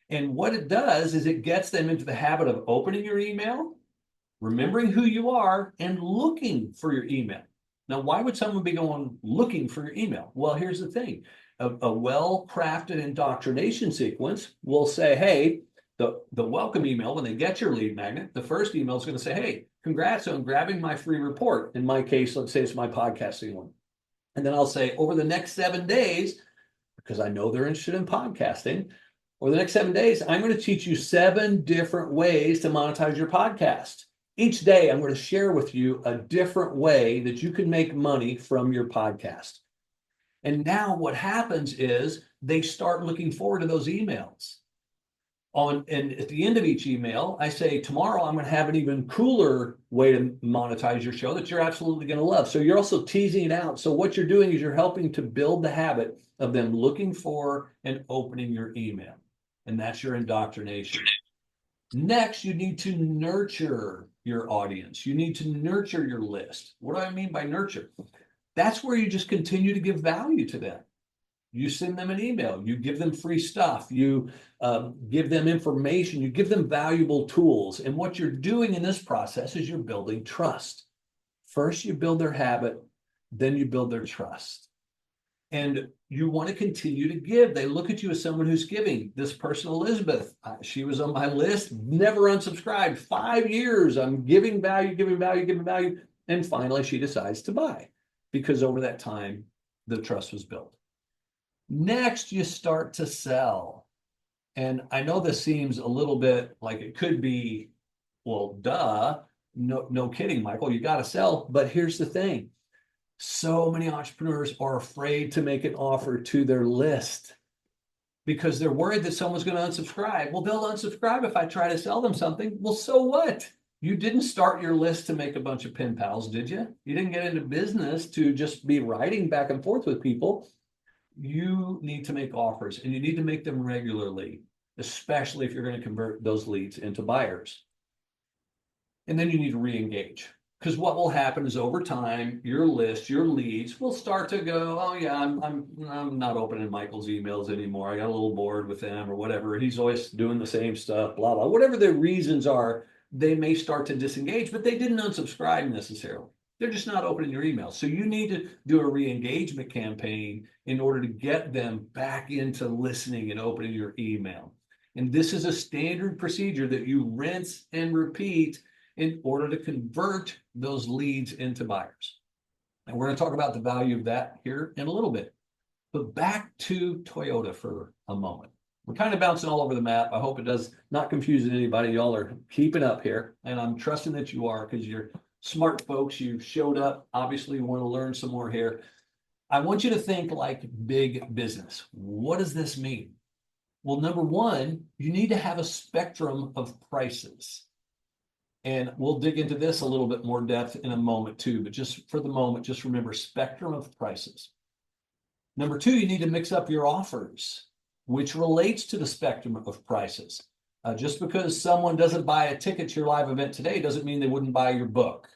[SPEAKER 1] And what it does is it gets them into the habit of opening your email, remembering who you are, and looking for your email. Now, why would someone be going looking for your email? Well, here's the thing. A well-crafted indoctrination sequence will say, hey, the welcome email, when they get your lead magnet, the first email is going to say, hey, congrats on grabbing my free report. In my case, let's say it's my podcasting one. And then I'll say, over the next 7 days, because I know they're interested in podcasting, over the next 7 days, I'm going to teach you 7 different ways to monetize your podcast. Each day, I'm going to share with you a different way that you can make money from your podcast. And now what happens is they start looking forward to those emails. And at the end of each email, I say, tomorrow I'm going to have an even cooler way to monetize your show that you're absolutely going to love. So you're also teasing it out. So what you're doing is you're helping to build the habit of them looking for and opening your email. And that's your indoctrination. Next, you need to nurture your audience. You need to nurture your list. What do I mean by nurture? That's where you just continue to give value to them. You send them an email, you give them free stuff, you give them information, you give them valuable tools. And what you're doing in this process is you're building trust. First, you build their habit, then you build their trust. And you want to continue to give. They look at you as someone who's giving. This person, Elizabeth, she was on my list, never unsubscribed. 5 years, I'm giving value, giving value, giving value. And finally, she decides to buy, because over that time, the trust was built. Next, you start to sell. And I know this seems a little bit like it could be, well, duh, no kidding, Michael, you got to sell. But here's the thing. So many entrepreneurs are afraid to make an offer to their list because they're worried that someone's going to unsubscribe. Well, they'll unsubscribe if I try to sell them something. Well, so what? You didn't start your list to make a bunch of pen pals, did you? You didn't get into business to just be writing back and forth with people. You need to make offers, and you need to make them regularly, especially if you're going to convert those leads into buyers. And then you need to re-engage, because what will happen is over time, your list, your leads will start to go, oh yeah, I'm not opening Michael's emails anymore. I got a little bored with them or whatever. He's always doing the same stuff, blah, blah. Whatever the reasons are, they may start to disengage, but they didn't unsubscribe necessarily. They're just not opening your email. So you need to do a re-engagement campaign in order to get them back into listening and opening your email. And this is a standard procedure that you rinse and repeat in order to convert those leads into buyers. And we're going to talk about the value of that here in a little bit. But back to Toyota for a moment. We're kind of bouncing all over the map. I hope it does not confuse anybody. Y'all are keeping up here. And I'm trusting that you are, because you're smart folks. You showed up. Obviously, you want to learn some more here. I want you to think like big business. What does this mean? Well, number one, you need to have a spectrum of prices. And we'll dig into this a little bit more depth in a moment too, but just for the moment, just remember spectrum of prices. Number two, you need to mix up your offers, which relates to the spectrum of prices. Just because someone doesn't buy a ticket to your live event today doesn't mean they wouldn't buy your book.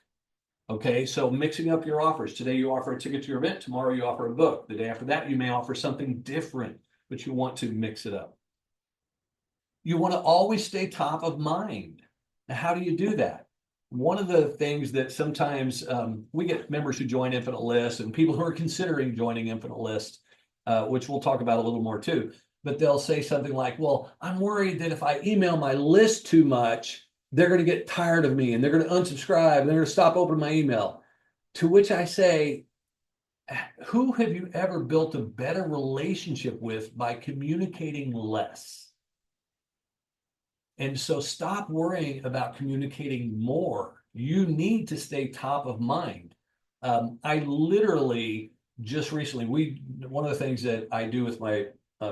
[SPEAKER 1] Okay, so mixing up your offers. Today you offer a ticket to your event, tomorrow you offer a book. The day after that, you may offer something different, but you want to mix it up. You want to always stay top of mind. Now, how do you do that? One of the things that sometimes we get members who join Infinite List and people who are considering joining Infinite List, which we'll talk about a little more too, but they'll say something like, well, I'm worried that if I email my list too much, they're going to get tired of me and they're going to unsubscribe and they're going to stop opening my email. To which I say, who have you ever built a better relationship with by communicating less? And so stop worrying about communicating more. You need to stay top of mind. I literally just recently, one of the things that I do with my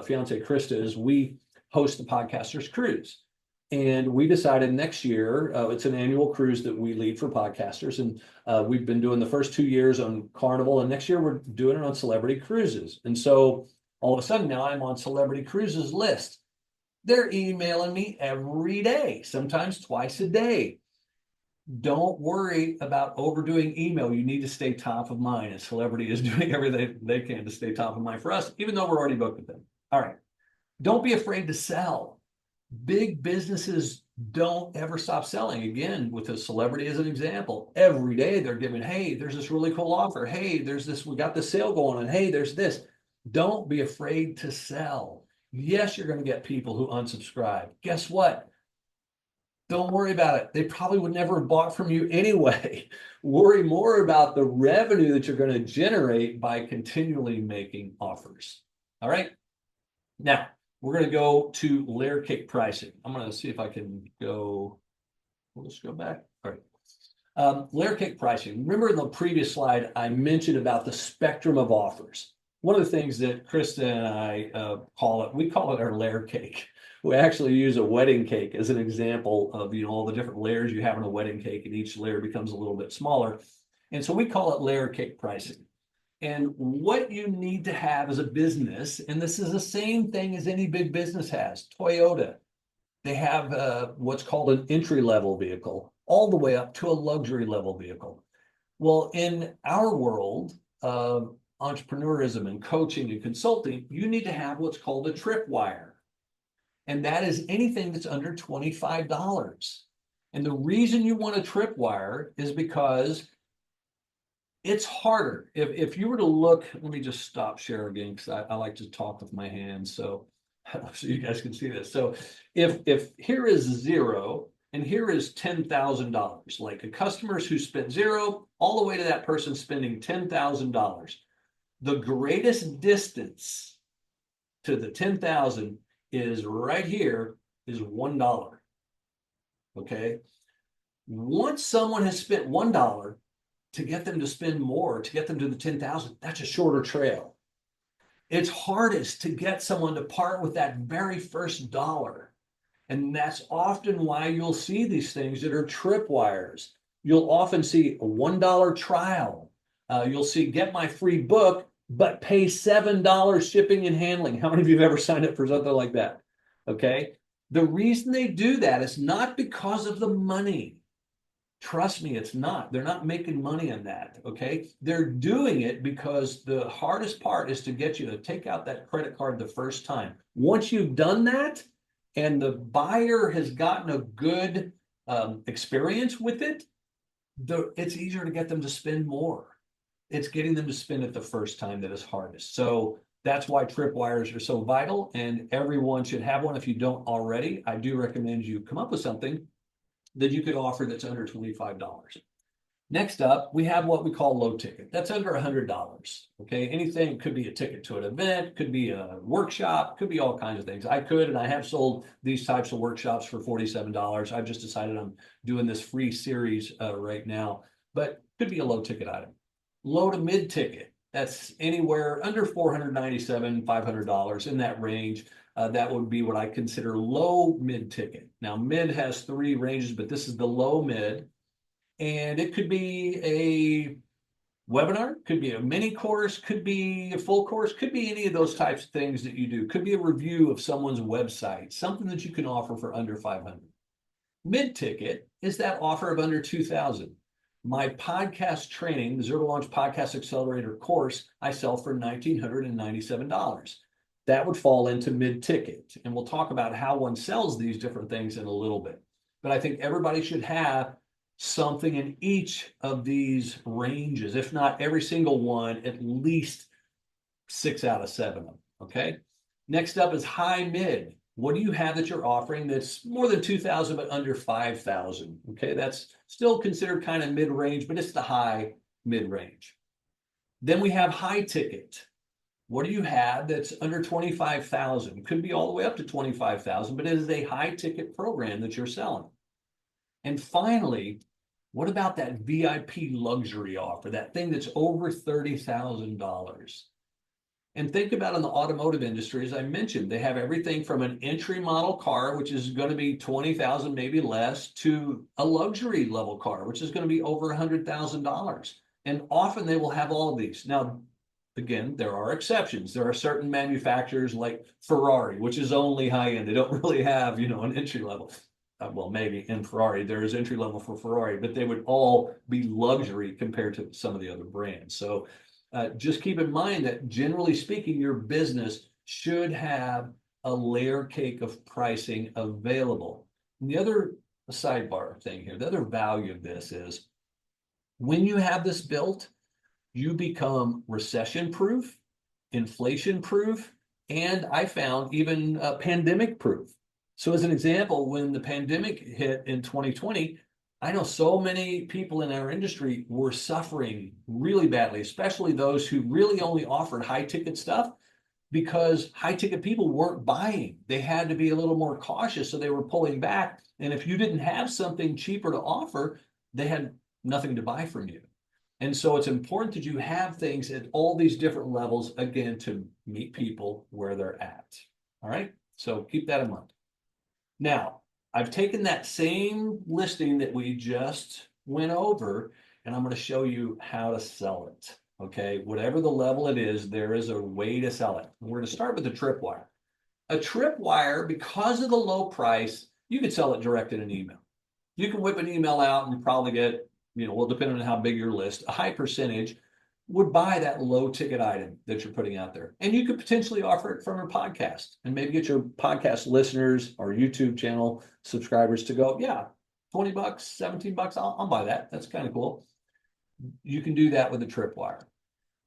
[SPEAKER 1] fiance Krista is we host the Podcasters Cruise. And we decided next year, it's an annual cruise that we lead for podcasters. And we've been doing the first 2 years on Carnival. And next year we're doing it on Celebrity Cruises. And so all of a sudden now I'm on Celebrity Cruises list. They're emailing me every day, sometimes twice a day. Don't worry about overdoing email. You need to stay top of mind. And Celebrity is doing everything they can to stay top of mind for us, even though we're already booked with them. All right. Don't be afraid to sell. Big businesses don't ever stop selling. Again, with a Celebrity as an example, every day they're giving, hey, there's this really cool offer. Hey, there's this, we got this sale going on. Hey, there's this. Don't be afraid to sell. Yes, you're going to get people who unsubscribe. Guess what? Don't worry about it. They probably would never have bought from you anyway. Worry more about the revenue that you're going to generate by continually making offers. All right. Now, we're going to go to layer cake pricing. I'm going to see if I can go. We'll just go back. All right. Layer cake pricing. Remember in the previous slide, I mentioned about the spectrum of offers. One of the things that Krista and I we call it our layer cake. We actually use a wedding cake as an example of, all the different layers you have in a wedding cake, and each layer becomes a little bit smaller. And so we call it layer cake pricing. And what you need to have as a business, and this is the same thing as any big business has, Toyota, they have what's called an entry-level vehicle, all the way up to a luxury level vehicle. Well, in our world of entrepreneurism and coaching and consulting, you need to have what's called a tripwire. And that is anything that's under $25. And the reason you want a tripwire is because it's harder. If you were to look, let me just stop share again, because I like to talk with my hands so you guys can see this. So if here is zero and here is $10,000, like a customers who spent zero all the way to that person spending $10,000, the greatest distance to the 10,000 is right here is $1. Okay. Once someone has spent $1, to get them to spend more, to get them to the 10,000, that's a shorter trail. It's hardest to get someone to part with that very first dollar. And that's often why you'll see these things that are tripwires. You'll often see a $1 trial. You'll see get my free book, but pay $7 shipping and handling. How many of you have ever signed up for something like that? Okay. The reason they do that is not because of the money. Trust me, it's not. They're not making money on that, okay? They're doing it because the hardest part is to get you to take out that credit card the first time. Once you've done that and the buyer has gotten a good experience with it, it's easier to get them to spend more. It's getting them to spend it the first time that is hardest. So that's why tripwires are so vital, and everyone should have one. If you don't already, I do recommend you come up with something that you could offer that's under $25. Next up, we have what we call low ticket. That's under $100. Okay, anything could be a ticket to an event, could be a workshop, could be all kinds of things. I could, and I have sold these types of workshops for $47. I've just decided I'm doing this free series right now, but could be a low ticket item. Low to mid ticket, that's anywhere under $497, $500 in that range. That would be what I consider low mid ticket. Now, mid has 3 ranges, but this is the low mid. And it could be a webinar, could be a mini course, could be a full course, could be any of those types of things that you do. Could be a review of someone's website, something that you can offer for under $500. Mid ticket is that offer of under $2,000. My podcast training, the Zero to Launch Podcast Accelerator course, I sell for $1,997. That would fall into mid-ticket. And we'll talk about how one sells these different things in a little bit. But I think everybody should have something in each of these ranges, if not every single one, at least 6 out of 7 of them, okay? Next up is high mid. What do you have that you're offering that's more than 2,000 but under 5,000? Okay, that's still considered kind of mid-range, but it's the high mid-range. Then we have high ticket. What do you have that's under 25,000? Could be all the way up to 25,000, but it is a high ticket program that you're selling. And finally, what about that VIP luxury offer, that thing that's over $30,000? And think about in the automotive industry, as I mentioned, they have everything from an entry model car, which is going to be 20,000, maybe less, to a luxury level car, which is going to be over $100,000. And often they will have all of these. Now, again, there are exceptions. There are certain manufacturers like Ferrari, which is only high end. They don't really have, an entry level. Well, maybe in Ferrari, there is entry level for Ferrari, but they would all be luxury compared to some of the other brands. So just keep in mind that generally speaking, your business should have a layer cake of pricing available. And the other sidebar thing here, the other value of this is when you have this built, you become recession proof, inflation proof, and I found even pandemic proof. So as an example, when the pandemic hit in 2020, I know so many people in our industry were suffering really badly, especially those who really only offered high ticket stuff, because high ticket people weren't buying. They had to be a little more cautious, so they were pulling back. And if you didn't have something cheaper to offer, they had nothing to buy from you. And so it's important that you have things at all these different levels, again, to meet people where they're at. All right, so keep that in mind. Now, I've taken that same listing that we just went over, and I'm going to show you how to sell it. Okay, whatever the level it is, there is a way to sell it. We're going to start with the tripwire. A tripwire, because of the low price, you could sell it direct in an email. You can whip an email out and probably get, well, depending on how big your list, a high percentage would buy that low ticket item that you're putting out there. And you could potentially offer it from your podcast and maybe get your podcast listeners or YouTube channel subscribers to go, yeah, 20 bucks, 17 bucks, I'll buy that. That's kind of cool. You can do that with a tripwire.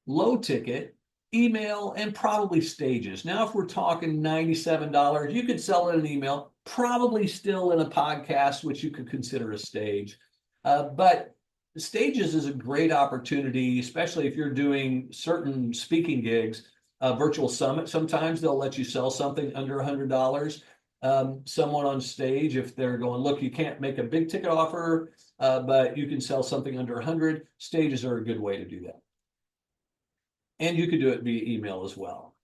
[SPEAKER 1] Low ticket, email, and probably stages. Now, if we're talking $97, you could sell it in an email, probably still in a podcast, which you could consider a stage. But stages is a great opportunity, especially if you're doing certain speaking gigs, virtual summit. Sometimes they'll let you sell something under $100. Someone on stage, if they're going, look, you can't make a big ticket offer, but you can sell something under 100. Stages are a good way to do that. And you could do it via email as well.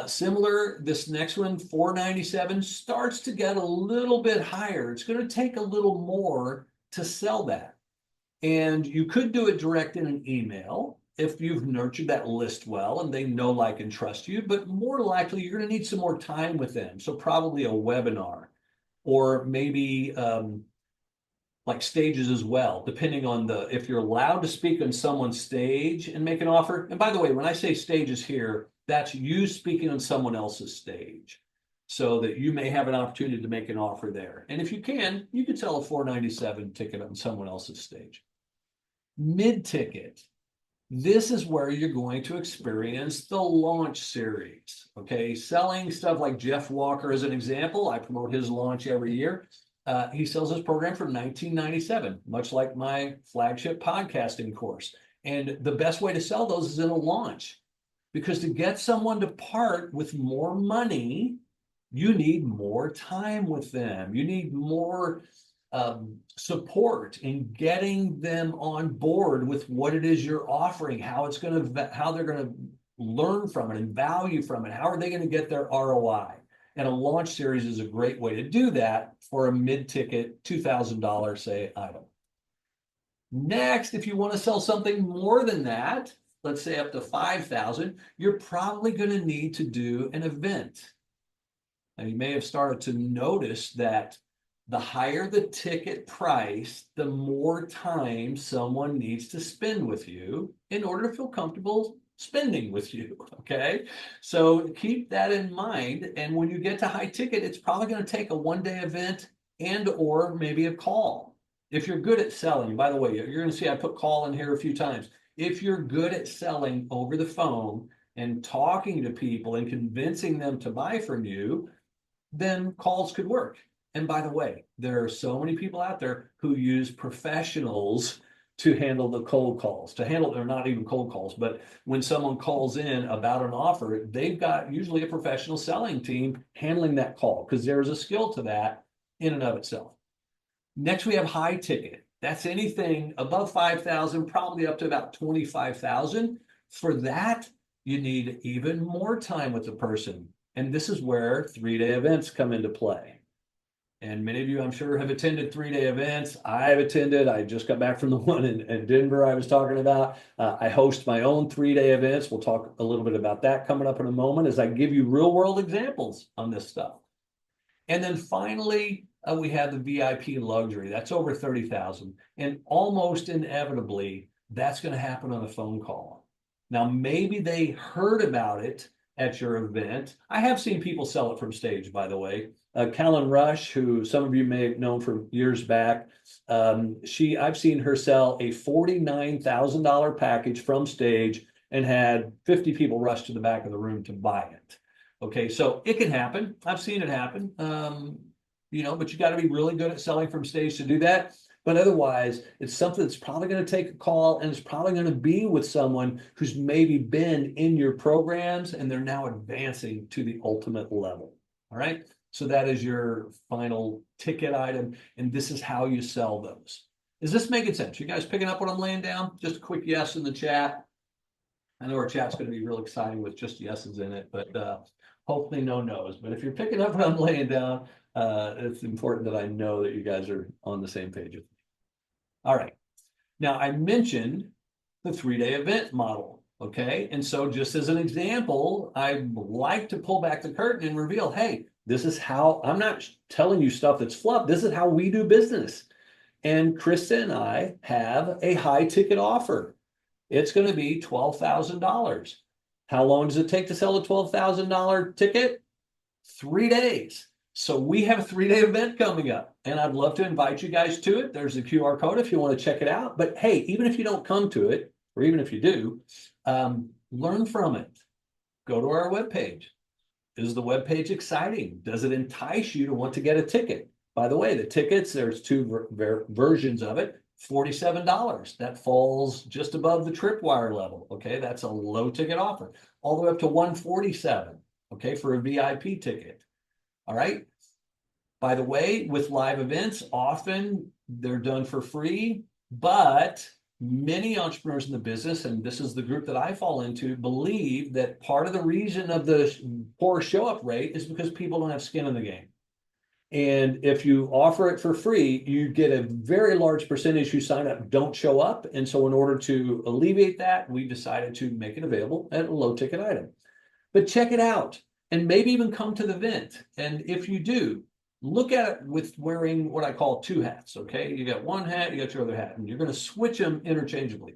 [SPEAKER 1] Similar, this next one, $497, starts to get a little bit higher. It's going to take a little more to sell that. And you could do it direct in an email if you've nurtured that list well and they know, like, and trust you, but more likely you're going to need some more time with them. So probably a webinar or maybe like stages as well, depending on if you're allowed to speak on someone's stage and make an offer. And by the way, when I say stages here, that's you speaking on someone else's stage so that you may have an opportunity to make an offer there. And if you can, you could sell a $497 ticket on someone else's stage. Mid-ticket, this is where you're going to experience the launch series, okay? Selling stuff like Jeff Walker as an example. I promote his launch every year. He sells his program for $1997, much like my flagship podcasting course. And the best way to sell those is in a launch, because to get someone to part with more money, you need more time with them. You need more support in getting them on board with what it is you're offering, how they're going to learn from it and value from it. How are they going to get their ROI? And a launch series is a great way to do that for a mid-ticket $2,000, say, item. Next, if you want to sell something more than that, let's say up to $5,000, you're probably going to need to do an event. Now, you may have started to notice that The higher the ticket price, the more time someone needs to spend with you in order to feel comfortable spending with you. Okay. So keep that in mind. And when you get to high ticket, it's probably going to take a 1-day event and or maybe a call. If you're good at selling, by the way, you're going to see I put call in here a few times. If you're good at selling over the phone and talking to people and convincing them to buy from you, then calls could work. And by the way, there are so many people out there who use professionals to handle the cold calls, they're not even cold calls, but when someone calls in about an offer, they've got usually a professional selling team handling that call because there's a skill to that in and of itself. Next, we have high ticket. That's anything above 5,000, probably up to about 25,000. For that, you need even more time with the person. And this is where 3-day events come into play. And many of you, I'm sure, have attended 3-day events. I've attended. I just got back from the one in Denver I was talking about. I host my own 3-day events. We'll talk a little bit about that coming up in a moment as I give you real world examples on this stuff. And then finally, we have the VIP luxury. That's over 30,000. And almost inevitably, that's going to happen on a phone call. Now, maybe they heard about it at your event. I have seen people sell it from stage, by the way. Callan Rush, who some of you may have known from years back, I've seen her sell a $49,000 package from stage and had 50 people rush to the back of the room to buy it. Okay, so it can happen. I've seen it happen. But you got to be really good at selling from stage to do that. But otherwise, it's something that's probably going to take a call, and it's probably going to be with someone who's maybe been in your programs and they're now advancing to the ultimate level. All right. So that is your final ticket item, and this is how you sell those. Is this making sense? You guys picking up what I'm laying down? Just a quick yes in the chat. I know our chat's going to be real exciting with just yeses in it, but hopefully no no's. But if you're picking up what I'm laying down, it's important that I know that you guys are on the same page with me. All right. Now, I mentioned the 3-day event model. Okay. And so just as an example, I like to pull back the curtain and reveal, hey, this is how I'm not telling you stuff that's fluff. This is how we do business. And Krista and I have a high ticket offer. It's going to be $12,000. How long does it take to sell a $12,000 ticket? 3 days. So we have a 3-day event coming up, and I'd love to invite you guys to it. There's a QR code if you want to check it out. But hey, even if you don't come to it, or even if you do, learn from it. Go to our webpage. Is the webpage exciting? Does it entice you to want to get a ticket? By the way, the tickets, there's two versions of it. $47. That falls just above the tripwire level. Okay, that's a low ticket offer. All the way up to $147. Okay, for a VIP ticket. All right. By the way, with live events, often they're done for free, but many entrepreneurs in the business, and this is the group that I fall into, believe that part of the reason of the poor show up rate is because people don't have skin in the game. And if you offer it for free, you get a very large percentage who sign up don't show up. And so in order to alleviate that, we decided to make it available at a low ticket item. But check it out and maybe even come to the event. And if you do, look at it with wearing what I call 2 hats. Okay, you got one hat, you got your other hat, and you're going to switch them interchangeably.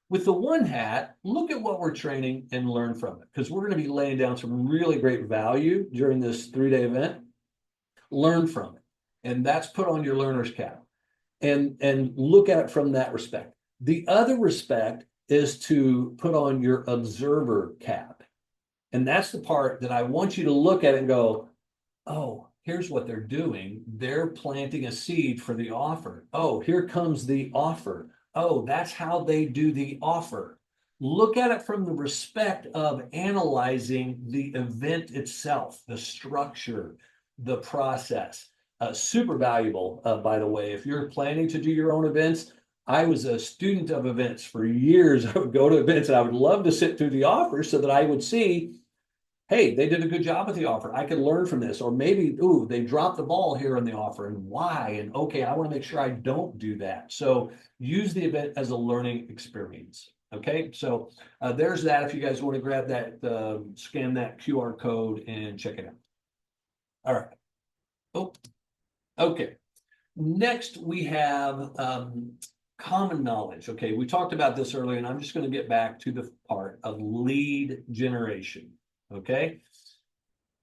[SPEAKER 1] With the one hat, look at what we're training and learn from it, because we're going to be laying down some really great value during this 3-day event. Learn from it. And that's put on your learner's cap and look at it from that respect. The other respect is to put on your observer cap. And that's the part that I want you to look at and go, oh, here's what they're doing. They're planting a seed for the offer. Oh, here comes the offer. Oh, that's how they do the offer. Look at it from the respect of analyzing the event itself, the structure, the process. Super valuable, by the way. If you're planning to do your own events, I was a student of events for years. I would go to events and I would love to sit through the offers so that I would see, hey, they did a good job with the offer. I could learn from this. Or maybe, ooh, they dropped the ball here in the offer, and why? And okay, I want to make sure I don't do that. So use the event as a learning experience. Okay, so there's that. If you guys want to grab that, scan that QR code and check it out. All right. Oh, okay. Next, we have common knowledge. Okay, we talked about this earlier, and I'm just going to get back to the part of lead generation. Okay,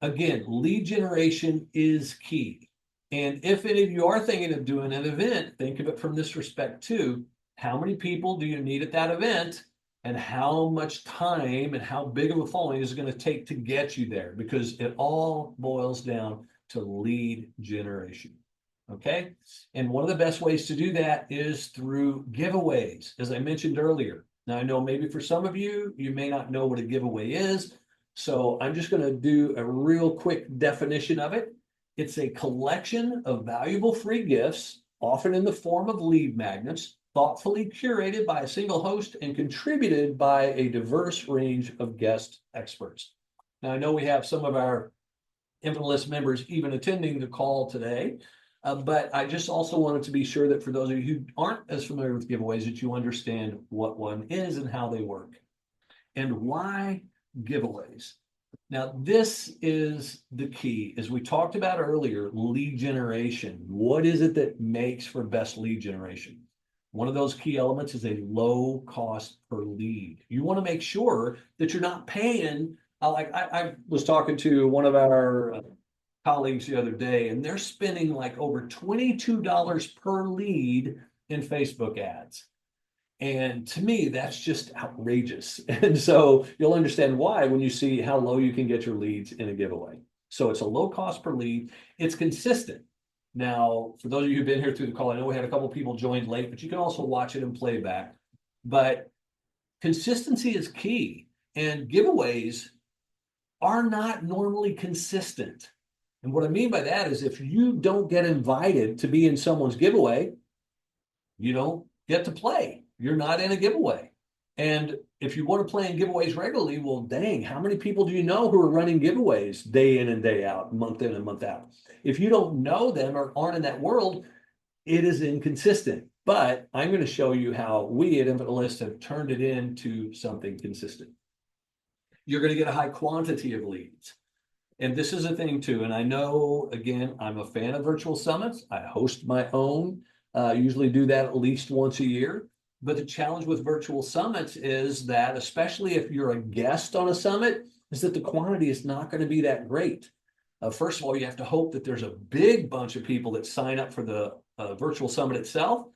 [SPEAKER 1] again, lead generation is key. And if any of you are thinking of doing an event, think of it from this respect too. How many people do you need at that event? And how much time and how big of a following is it going to take to get you there? Because it all boils down to lead generation. Okay. And one of the best ways to do that is through giveaways, as I mentioned earlier. Now, I know maybe for some of you, you may not know what a giveaway is. So I'm just going to do a real quick definition of it. It's a collection of valuable free gifts, often in the form of lead magnets, thoughtfully curated by a single host and contributed by a diverse range of guest experts. Now, I know we have some of our Infinite List members even attending the call today. But I just also wanted to be sure that for those of you who aren't as familiar with giveaways, that you understand what one is and how they work. And why giveaways? Now, this is the key. As we talked about earlier, lead generation. What is it that makes for best lead generation? One of those key elements is a low cost per lead. You want to make sure that you're not paying. I was talking to one of our colleagues the other day, and they're spending like over $22 per lead in Facebook ads. And to me, that's just outrageous. And so you'll understand why when you see how low you can get your leads in a giveaway. So it's a low cost per lead. It's consistent. Now, for those of you who've been here through the call, I know we had a couple of people join late, but you can also watch it in playback. But consistency is key. And giveaways are not normally consistent. And what I mean by that is if you don't get invited to be in someone's giveaway, you don't get to play. You're not in a giveaway. And if you want to play in giveaways regularly, well, dang, how many people do you know who are running giveaways day in and day out, month in and month out? If you don't know them or aren't in that world, it is inconsistent. But I'm going to show you how we at Infinite List have turned it into something consistent. You're going to get a high quantity of leads. And this is a thing too. And I know, again, I'm a fan of virtual summits. I host my own, usually do that at least once a year. But the challenge with virtual summits is that, especially if you're a guest on a summit, is that the quantity is not going to be that great. First of all, you have to hope that there's a big bunch of people that sign up for the virtual summit itself.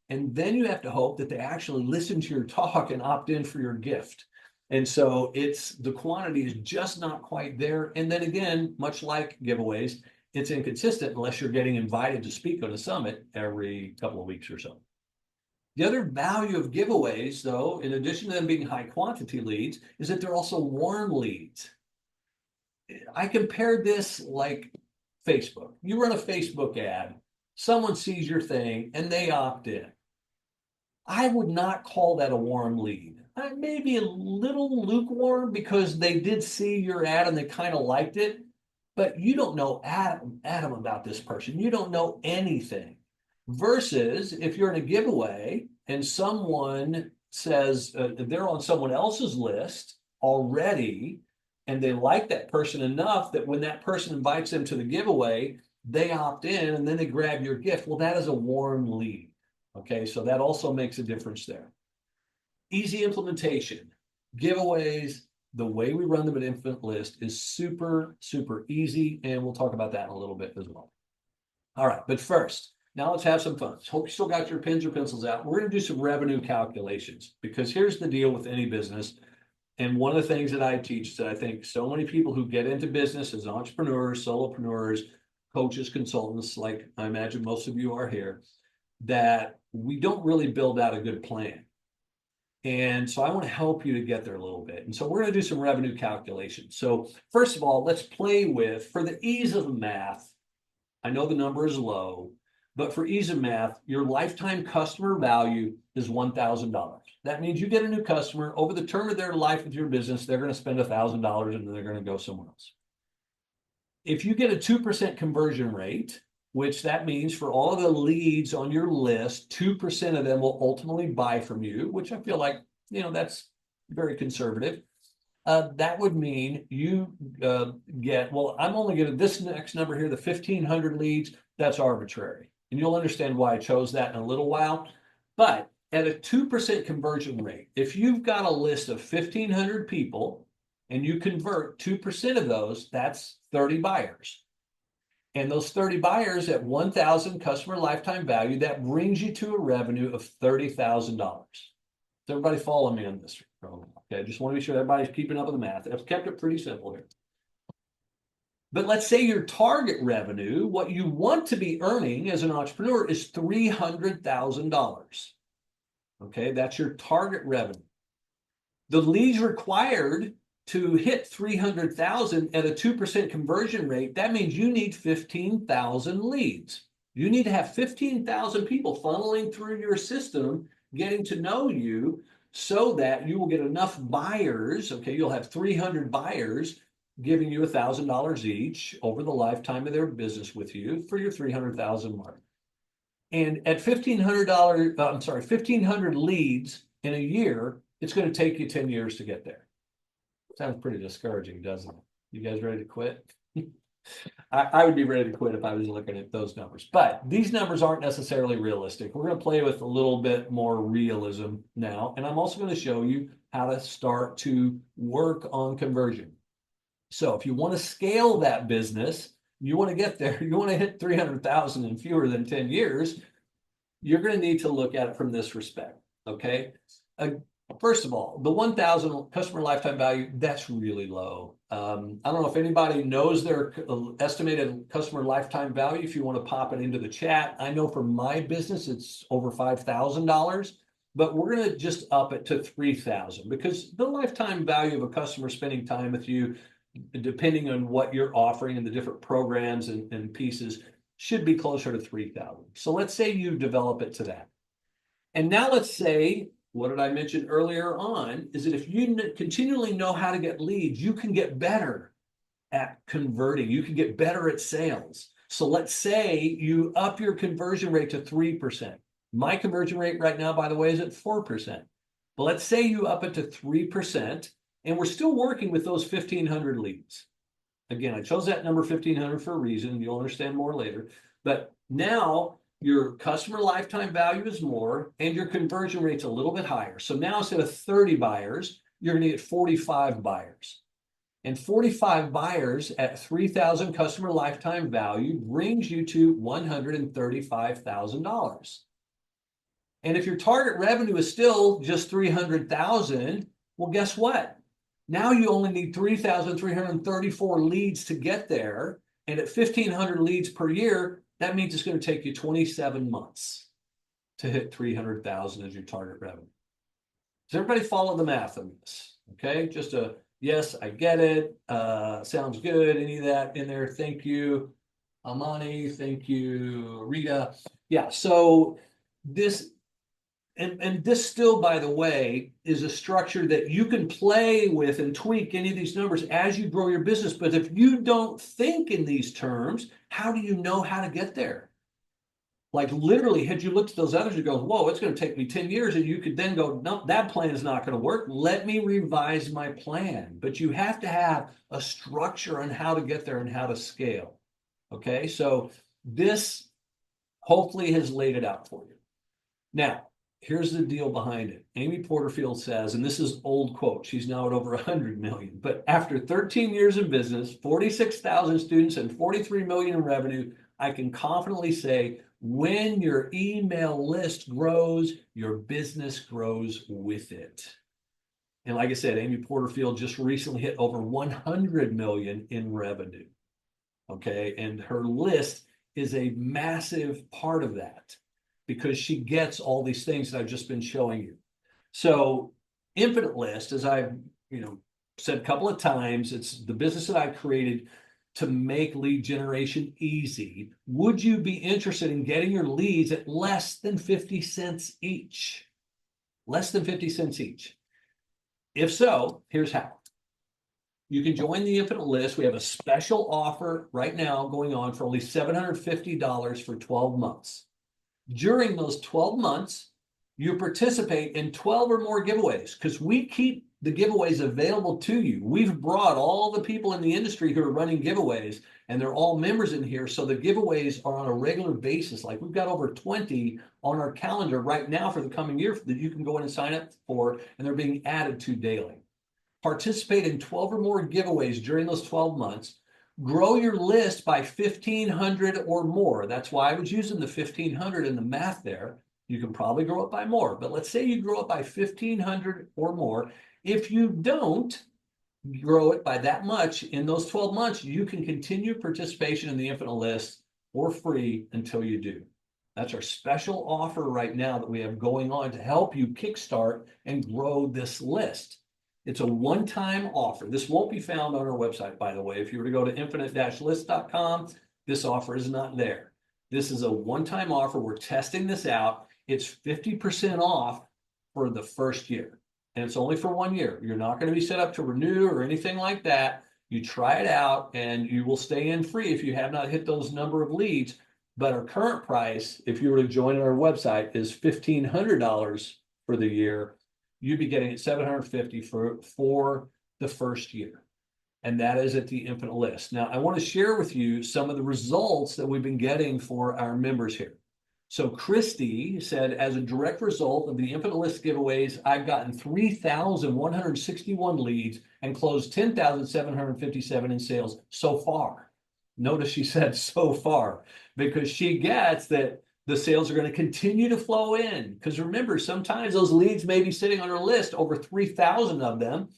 [SPEAKER 1] And then you have to hope that they actually listen to your talk and opt in for your gift. And so it's the quantity is just not quite there. And then again, much like giveaways, it's inconsistent unless you're getting invited to speak on a summit every couple of weeks or so. The other value of giveaways, though, in addition to them being high quantity leads, is that they're also warm leads. I compared this like Facebook. You run a Facebook ad, someone sees your thing and they opt in. I would not call that a warm lead. Maybe a little lukewarm because they did see your ad and they kind of liked it, but you don't know Adam about this person. You don't know anything. Versus if you're in a giveaway and someone says they're on someone else's list already and they like that person enough that when that person invites them to the giveaway, they opt in and then they grab your gift. Well, that is a warm lead. Okay, so that also makes a difference there. Easy implementation. Giveaways, the way we run them at Infinite List is super, super easy, and we'll talk about that in a little bit as well. All right, but first, now let's have some fun. Hope you still got your pens or pencils out. We're going to do some revenue calculations because here's the deal with any business. And one of the things that I teach that I think so many people who get into business as entrepreneurs, solopreneurs, coaches, consultants, like I imagine most of you are here, that we don't really build out a good plan. And so I want to help you to get there a little bit. And so we're going to do some revenue calculations. So first of all, let's play with, for the ease of math, I know the number is low, but for ease of math, your lifetime customer value is $1,000. That means you get a new customer over the term of their life with your business, they're going to spend $1,000 and then they're going to go somewhere else. If you get a 2% conversion rate, which that means for all of the leads on your list, 2% of them will ultimately buy from you, which I feel like, that's very conservative. That would mean you get, well, I'm only going to, this next number here, the 1,500 leads, that's arbitrary. And you'll understand why I chose that in a little while. But at a 2% conversion rate, if you've got a list of 1,500 people and you convert 2% of those, that's 30 buyers. And those 30 buyers at 1,000 customer lifetime value, that brings you to a revenue of $30,000. Does everybody follow me on this? Okay, I just want to be sure everybody's keeping up with the math. I've kept it pretty simple here. But let's say your target revenue, what you want to be earning as an entrepreneur, is $300,000. Okay, that's your target revenue. The leads required to hit 300,000 at a 2% conversion rate, that means you need 15,000 leads. You need to have 15,000 people funneling through your system, getting to know you so that you will get enough buyers. Okay, you'll have 300 buyers giving you $1,000 each over the lifetime of their business with you for your 300,000 mark. And at $1,500 leads in a year, it's going to take you 10 years to get there. Sounds pretty discouraging, doesn't it? You guys ready to quit? I would be ready to quit if I was looking at those numbers. But these numbers aren't necessarily realistic. We're going to play with a little bit more realism now. And I'm also going to show you how to start to work on conversion. So if you want to scale that business, you want to get there, you want to hit 300,000 in fewer than 10 years, you're going to need to look at it from this respect. Okay. First of all, the 1,000 customer lifetime value, that's really low. I don't know if anybody knows their estimated customer lifetime value. If you want to pop it into the chat, I know for my business, it's over $5,000, but we're going to just up it to 3,000 because the lifetime value of a customer spending time with you, depending on what you're offering and the different programs and pieces, should be closer to 3,000. So let's say you develop it to that. And now let's say, what did I mention earlier on, is that if you continually know how to get leads, you can get better at converting. You can get better at sales. So let's say you up your conversion rate to 3%. My conversion rate right now, by the way, is at 4%. But let's say you up it to 3%, and we're still working with those 1,500 leads. Again, I chose that number 1,500 for a reason. You'll understand more later. But now your customer lifetime value is more and your conversion rate's a little bit higher. So now instead of 30 buyers, you're going to get 45 buyers. And 45 buyers at 3,000 customer lifetime value brings you to $135,000. And if your target revenue is still just 300,000, well, guess what? Now you only need 3,334 leads to get there. And at 1,500 leads per year, that means it's going to take you 27 months to hit 300,000 as your target revenue. Does everybody follow the math on this? Okay, just a yes, I get it. Sounds good. Any of that in there? Thank you, Amani. Thank you, Rita. Yeah. So this. And this still, by the way, is a structure that you can play with and tweak any of these numbers as you grow your business. But if you don't think in these terms, how do you know how to get there? Like literally, had you looked at those others, you go, whoa, it's going to take me 10 years. And you could then go, no, that plan is not going to work. Let me revise my plan. But you have to have a structure on how to get there and how to scale. Okay, so this hopefully has laid it out for you. Now, here's the deal behind it. Amy Porterfield says, and this is old quote, she's now at over 100 million, but after 13 years in business, 46,000 students and 43 million in revenue, I can confidently say when your email list grows, your business grows with it. And like I said, Amy Porterfield just recently hit over 100 million in revenue. Okay, and her list is a massive part of that, because she gets all these things that I've just been showing you. So Infinite List, as I've said a couple of times, it's the business that I created to make lead generation easy. Would you be interested in getting your leads at less than 50 cents each? Less than 50 cents each. If so, here's how. You can join the Infinite List. We have a special offer right now going on for only $750 for 12 months. During those 12 months, you participate in 12 or more giveaways, because we keep the giveaways available to you. We've brought all the people in the industry who are running giveaways, and they're all members in here. So the giveaways are on a regular basis. Like we've got over 20 on our calendar right now for the coming year that you can go in and sign up for, and they're being added to daily. Participate in 12 or more giveaways during those 12 months. Grow your list by 1,500 or more. That's why I was using the 1,500 in the math there. You can probably grow it by more, but let's say you grow it by 1,500 or more. If you don't grow it by that much in those 12 months, you can continue participation in the Infinite List for free until you do. That's our special offer right now that we have going on to help you kickstart and grow this list. It's a one-time offer. This won't be found on our website, by the way. If you were to go to infinite-list.com, this offer is not there. This is a one-time offer. We're testing this out. It's 50% off for the first year. And it's only for 1 year. You're not going to be set up to renew or anything like that. You try it out and you will stay in free if you have not hit those number of leads. But our current price, if you were to join our website, is $1,500 for the year. You'd be getting it $750 for the first year. And that is at the Infinite List. Now, I want to share with you some of the results that we've been getting for our members here. So Christy said, as a direct result of the Infinite List giveaways, I've gotten 3,161 leads and closed 10,757 in sales so far. Notice she said so far, because she gets that the sales are going to continue to flow in. Because remember, sometimes those leads may be sitting on her list, over 3,000 of them,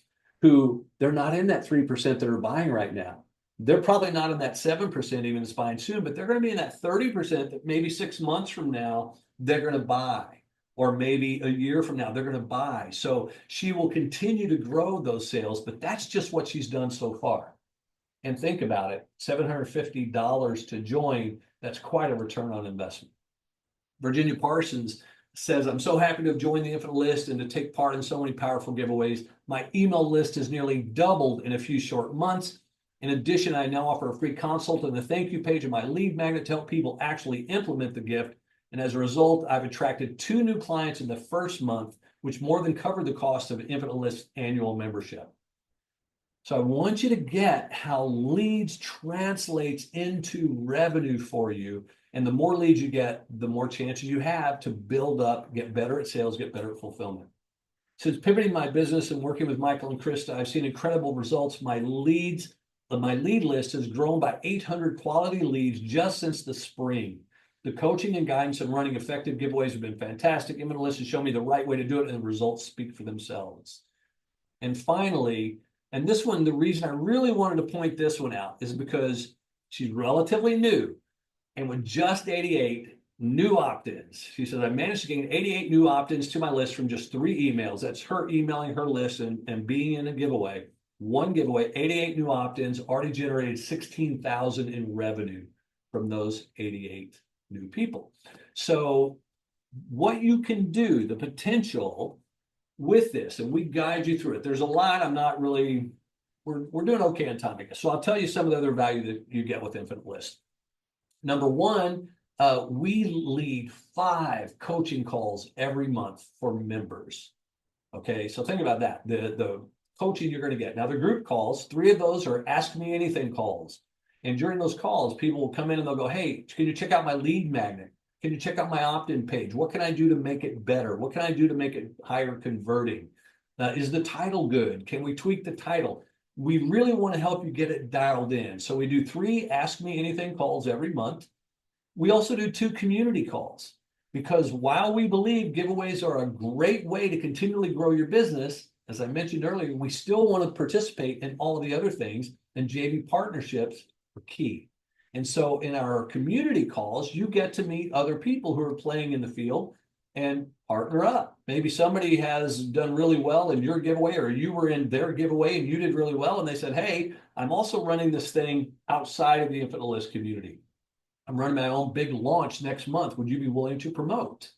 [SPEAKER 1] who they're not in that 3% that are buying right now. They're probably not in that 7% even that's buying soon, but they're going to be in that 30% that maybe 6 months from now, they're going to buy. Or maybe a year from now, they're going to buy. So she will continue to grow those sales, but that's just what she's done so far. And think about it, $750 to join, that's quite a return on investment. Virginia Parsons says, I'm so happy to have joined the Infinite List and to take part in so many powerful giveaways. My email list has nearly doubled in a few short months. In addition, I now offer a free consult and a thank you page in my lead magnet to help people actually implement the gift. And as a result, I've attracted 2 new clients in the first month, which more than covered the cost of Infinite List annual membership. So I want you to get how leads translates into revenue for you. And the more leads you get, the more chances you have to build up, get better at sales, get better at fulfillment. Since pivoting my business and working with Michael and Krista, I've seen incredible results. My lead list has grown by 800 quality leads just since the spring. The coaching and guidance and running effective giveaways have been fantastic. Infinite List has shown me the right way to do it, and the results speak for themselves. And finally, and this one, the reason I really wanted to point this one out is because she's relatively new. And with just 88 new opt-ins, she says, I managed to gain 88 new opt-ins to my list from just 3 emails. That's her emailing her list and being in a giveaway. One giveaway, 88 new opt-ins, already generated 16,000 in revenue from those 88 new people. So what you can do, the potential with this, and we guide you through it. There's a lot I'm not really, we're doing okay on time, I guess. So I'll tell you some of the other value that you get with Infinite List. Number one, we lead 5 coaching calls every month for members. Okay, so think about that. The coaching you're going to get. Now, the group calls, 3 of those are Ask Me Anything calls. And during those calls, people will come in and they'll go, hey, can you check out my lead magnet? Can you check out my opt-in page? What can I do to make it better? What can I do to make it higher converting? Is the title good? Can we tweak the title? We really want to help you get it dialed in. So we do 3 Ask Me Anything calls every month. We also do 2 community calls, because while we believe giveaways are a great way to continually grow your business, as I mentioned earlier, we still want to participate in all of the other things, and JV partnerships are key. And so in our community calls, you get to meet other people who are playing in the field and partner up. Maybe somebody has done really well in your giveaway, or you were in their giveaway and you did really well. And they said, hey, I'm also running this thing outside of the Infinite List community. I'm running my own big launch next month. Would you be willing to promote?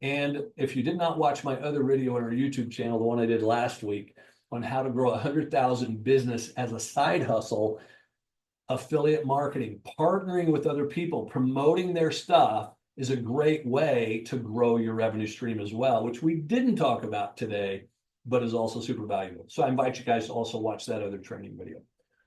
[SPEAKER 1] And if you did not watch my other video on our YouTube channel, the one I did last week on how to grow 100,000 business as a side hustle, affiliate marketing, partnering with other people, promoting their stuff is a great way to grow your revenue stream as well, which we didn't talk about today. but is also super valuable. So I invite you guys to also watch that other training video.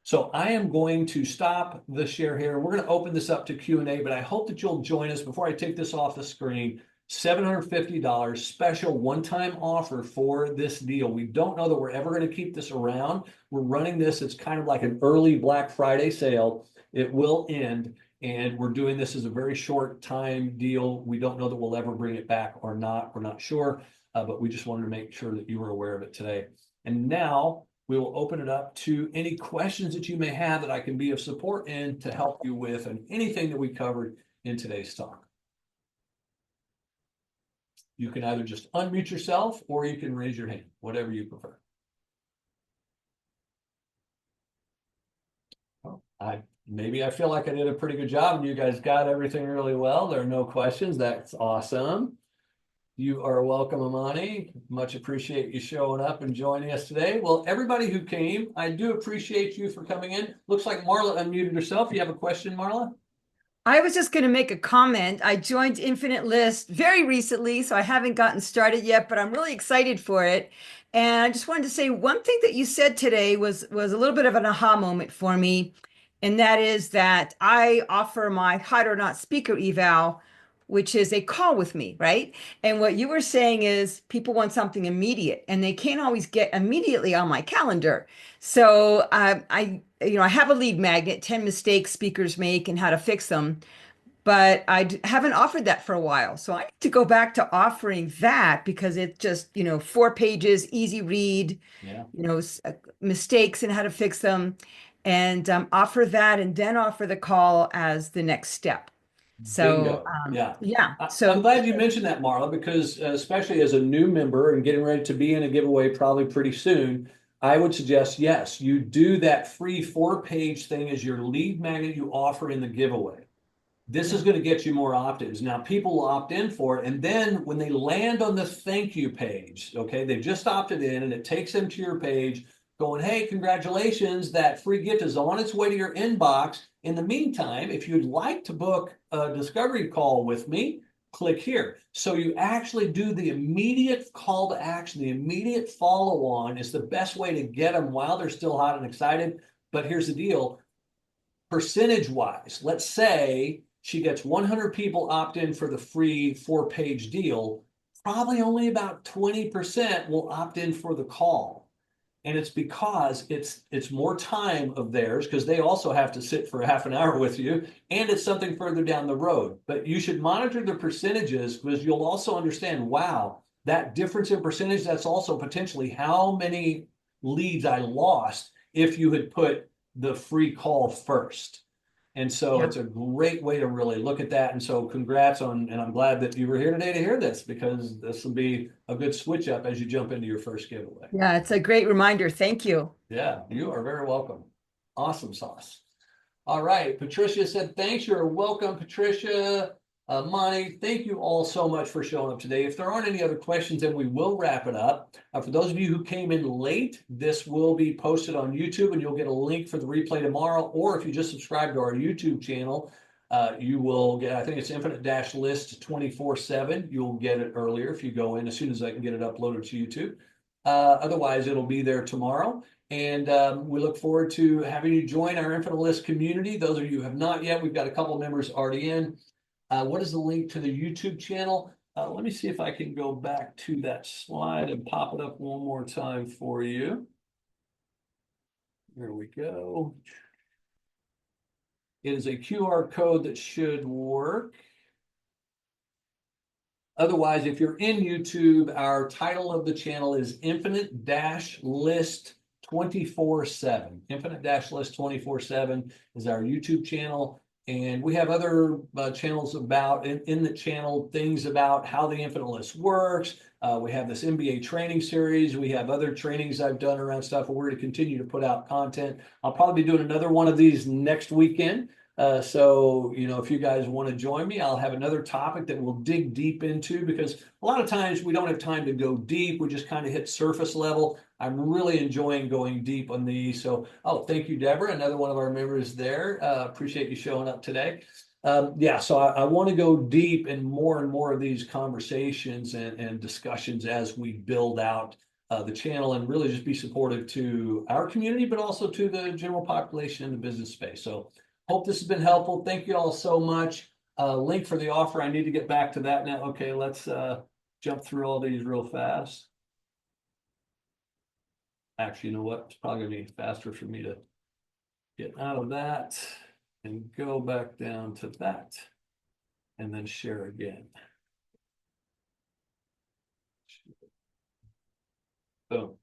[SPEAKER 1] So I am going to stop the share here. We're going to open this up to Q&A, but I hope that you'll join us before I take this off the screen. $750 special one-time offer for this deal. We don't know that we're ever going to keep this around. We're running this. It's kind of like an early Black Friday sale. It will end, and we're doing this as a very short time deal. We don't know that we'll ever bring it back or not. We're not sure, but we just wanted to make sure that you were aware of it today. And now we will open it up to any questions that you may have that I can be of support in to help you with and anything that we covered in today's talk. You can either just unmute yourself or you can raise your hand, whatever you prefer. Well, maybe I feel like I did a pretty good job and you guys got everything really well. There are no questions. That's awesome. You are welcome, Amani. Much appreciate you showing up and joining us today. Well, everybody who came, I do appreciate you for coming in. Looks like Marla unmuted herself. You have a question, Marla?
[SPEAKER 2] I was just going to make a comment. I joined Infinite List very recently, so I haven't gotten started yet, but I'm really excited for it. And I just wanted to say one thing that you said today was a little bit of an aha moment for me, and that is that I offer my Hot or Not speaker eval, which is a call with me, right? And what you were saying is people want something immediate, and they can't always get immediately on my calendar. So I have a lead magnet, 10 mistakes speakers make and how to fix them, but haven't offered that for a while. So I need to go back to offering that because it's just, 4 pages, easy read,
[SPEAKER 1] Yeah.
[SPEAKER 2] Mistakes and how to fix them, and offer that and then offer the call as the next step. So,
[SPEAKER 1] Bingo. Yeah.
[SPEAKER 2] yeah.
[SPEAKER 1] I'm
[SPEAKER 2] So,
[SPEAKER 1] glad you mentioned that, Marla, because especially as a new member and getting ready to be in a giveaway probably pretty soon, I would suggest, yes, you do that free 4-page thing as your lead magnet you offer in the giveaway. This is going to get you more opt-ins. Now, people will opt in for it. And then when they land on the thank you page, okay, they've just opted in and it takes them to your page going, hey, congratulations, that free gift is on its way to your inbox. In the meantime, if you'd like to book a discovery call with me, click here. So you actually do the immediate call to action, the immediate follow on is the best way to get them while they're still hot and excited. But here's the deal, percentage wise, let's say she gets 100 people opt in for the free 4-page deal, probably only about 20% will opt in for the call. And it's because it's more time of theirs because they also have to sit for half an hour with you, and it's something further down the road. But you should monitor the percentages because you'll also understand, wow, that difference in percentage, that's also potentially how many leads I lost if you had put the free call first. And so
[SPEAKER 2] yeah.
[SPEAKER 1] it's a great way to really look at that. And so congrats on, and I'm glad that you were here today to hear this because this will be a good switch up as you jump into your first giveaway.
[SPEAKER 2] Yeah, it's a great reminder. Thank you.
[SPEAKER 1] Yeah, you are very welcome. Awesome sauce. All right, Patricia said, thanks. You're welcome, Patricia. Monty, thank you all so much for showing up today. If there aren't any other questions, then we will wrap it up. For those of you who came in late, this will be posted on YouTube and you'll get a link for the replay tomorrow. Or if you just subscribe to our YouTube channel, you will get, I think it's Infinite-List 24/7. You'll get it earlier if you go in as soon as I can get it uploaded to YouTube. Otherwise, it'll be there tomorrow. And we look forward to having you join our Infinite List community. Those of you who have not yet, we've got a couple of members already in. What is the link to the YouTube channel? Let me see if I can go back to that slide and pop it up one more time for you. Here we go. It is a QR code that should work. Otherwise, if you're in YouTube, our title of the channel is Infinite-List 24/7. Infinite-List 24/7 is our YouTube channel. And we have other channels about in the channel, things about how the Infinite List works. We have this MBA training series. We have other trainings I've done around stuff. And we're going to continue to put out content. I'll probably be doing another one of these next weekend. So, if you guys want to join me, I'll have another topic that we'll dig deep into because a lot of times we don't have time to go deep. We just kind of hit surface level. I'm really enjoying going deep on these. So, thank you, Deborah, another one of our members there. Appreciate you showing up today. So I want to go deep in more and more of these conversations and discussions as we build out the channel and really just be supportive to our community, but also to the general population in the business space. So hope this has been helpful. Thank you all so much. Link for the offer. I need to get back to that now. Okay, let's jump through all these real fast. Actually, you know what? It's probably gonna be faster for me to get out of that and go back down to that and then share again. Boom.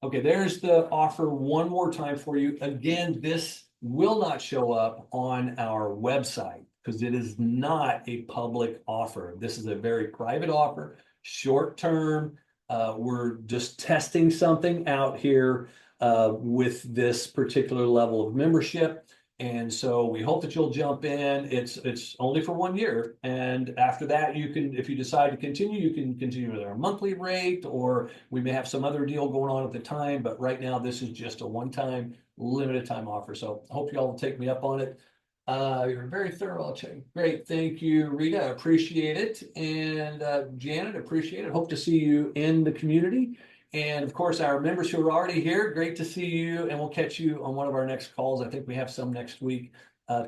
[SPEAKER 1] Okay, there's the offer one more time for you. Again, this will not show up on our website because it is not a public offer. This is a very private offer, short term. We're just testing something out here with this particular level of membership. And so we hope that you'll jump in. It's only for 1 year. And after that, you can, if you decide to continue, you can continue with our monthly rate, or we may have some other deal going on at the time. But right now, this is just a one-time, limited time offer. So I hope you all will take me up on it. You're very thorough. I'll check. Great. Thank you, Rita. I appreciate it. And Janet, appreciate it. Hope to see you in the community. And of course, our members who are already here, great to see you. And we'll catch you on one of our next calls. I think we have some next week.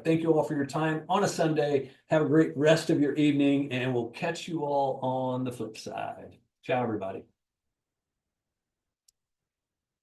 [SPEAKER 1] Thank you all for your time on a Sunday. Have a great rest of your evening, and we'll catch you all on the flip side. Ciao, everybody.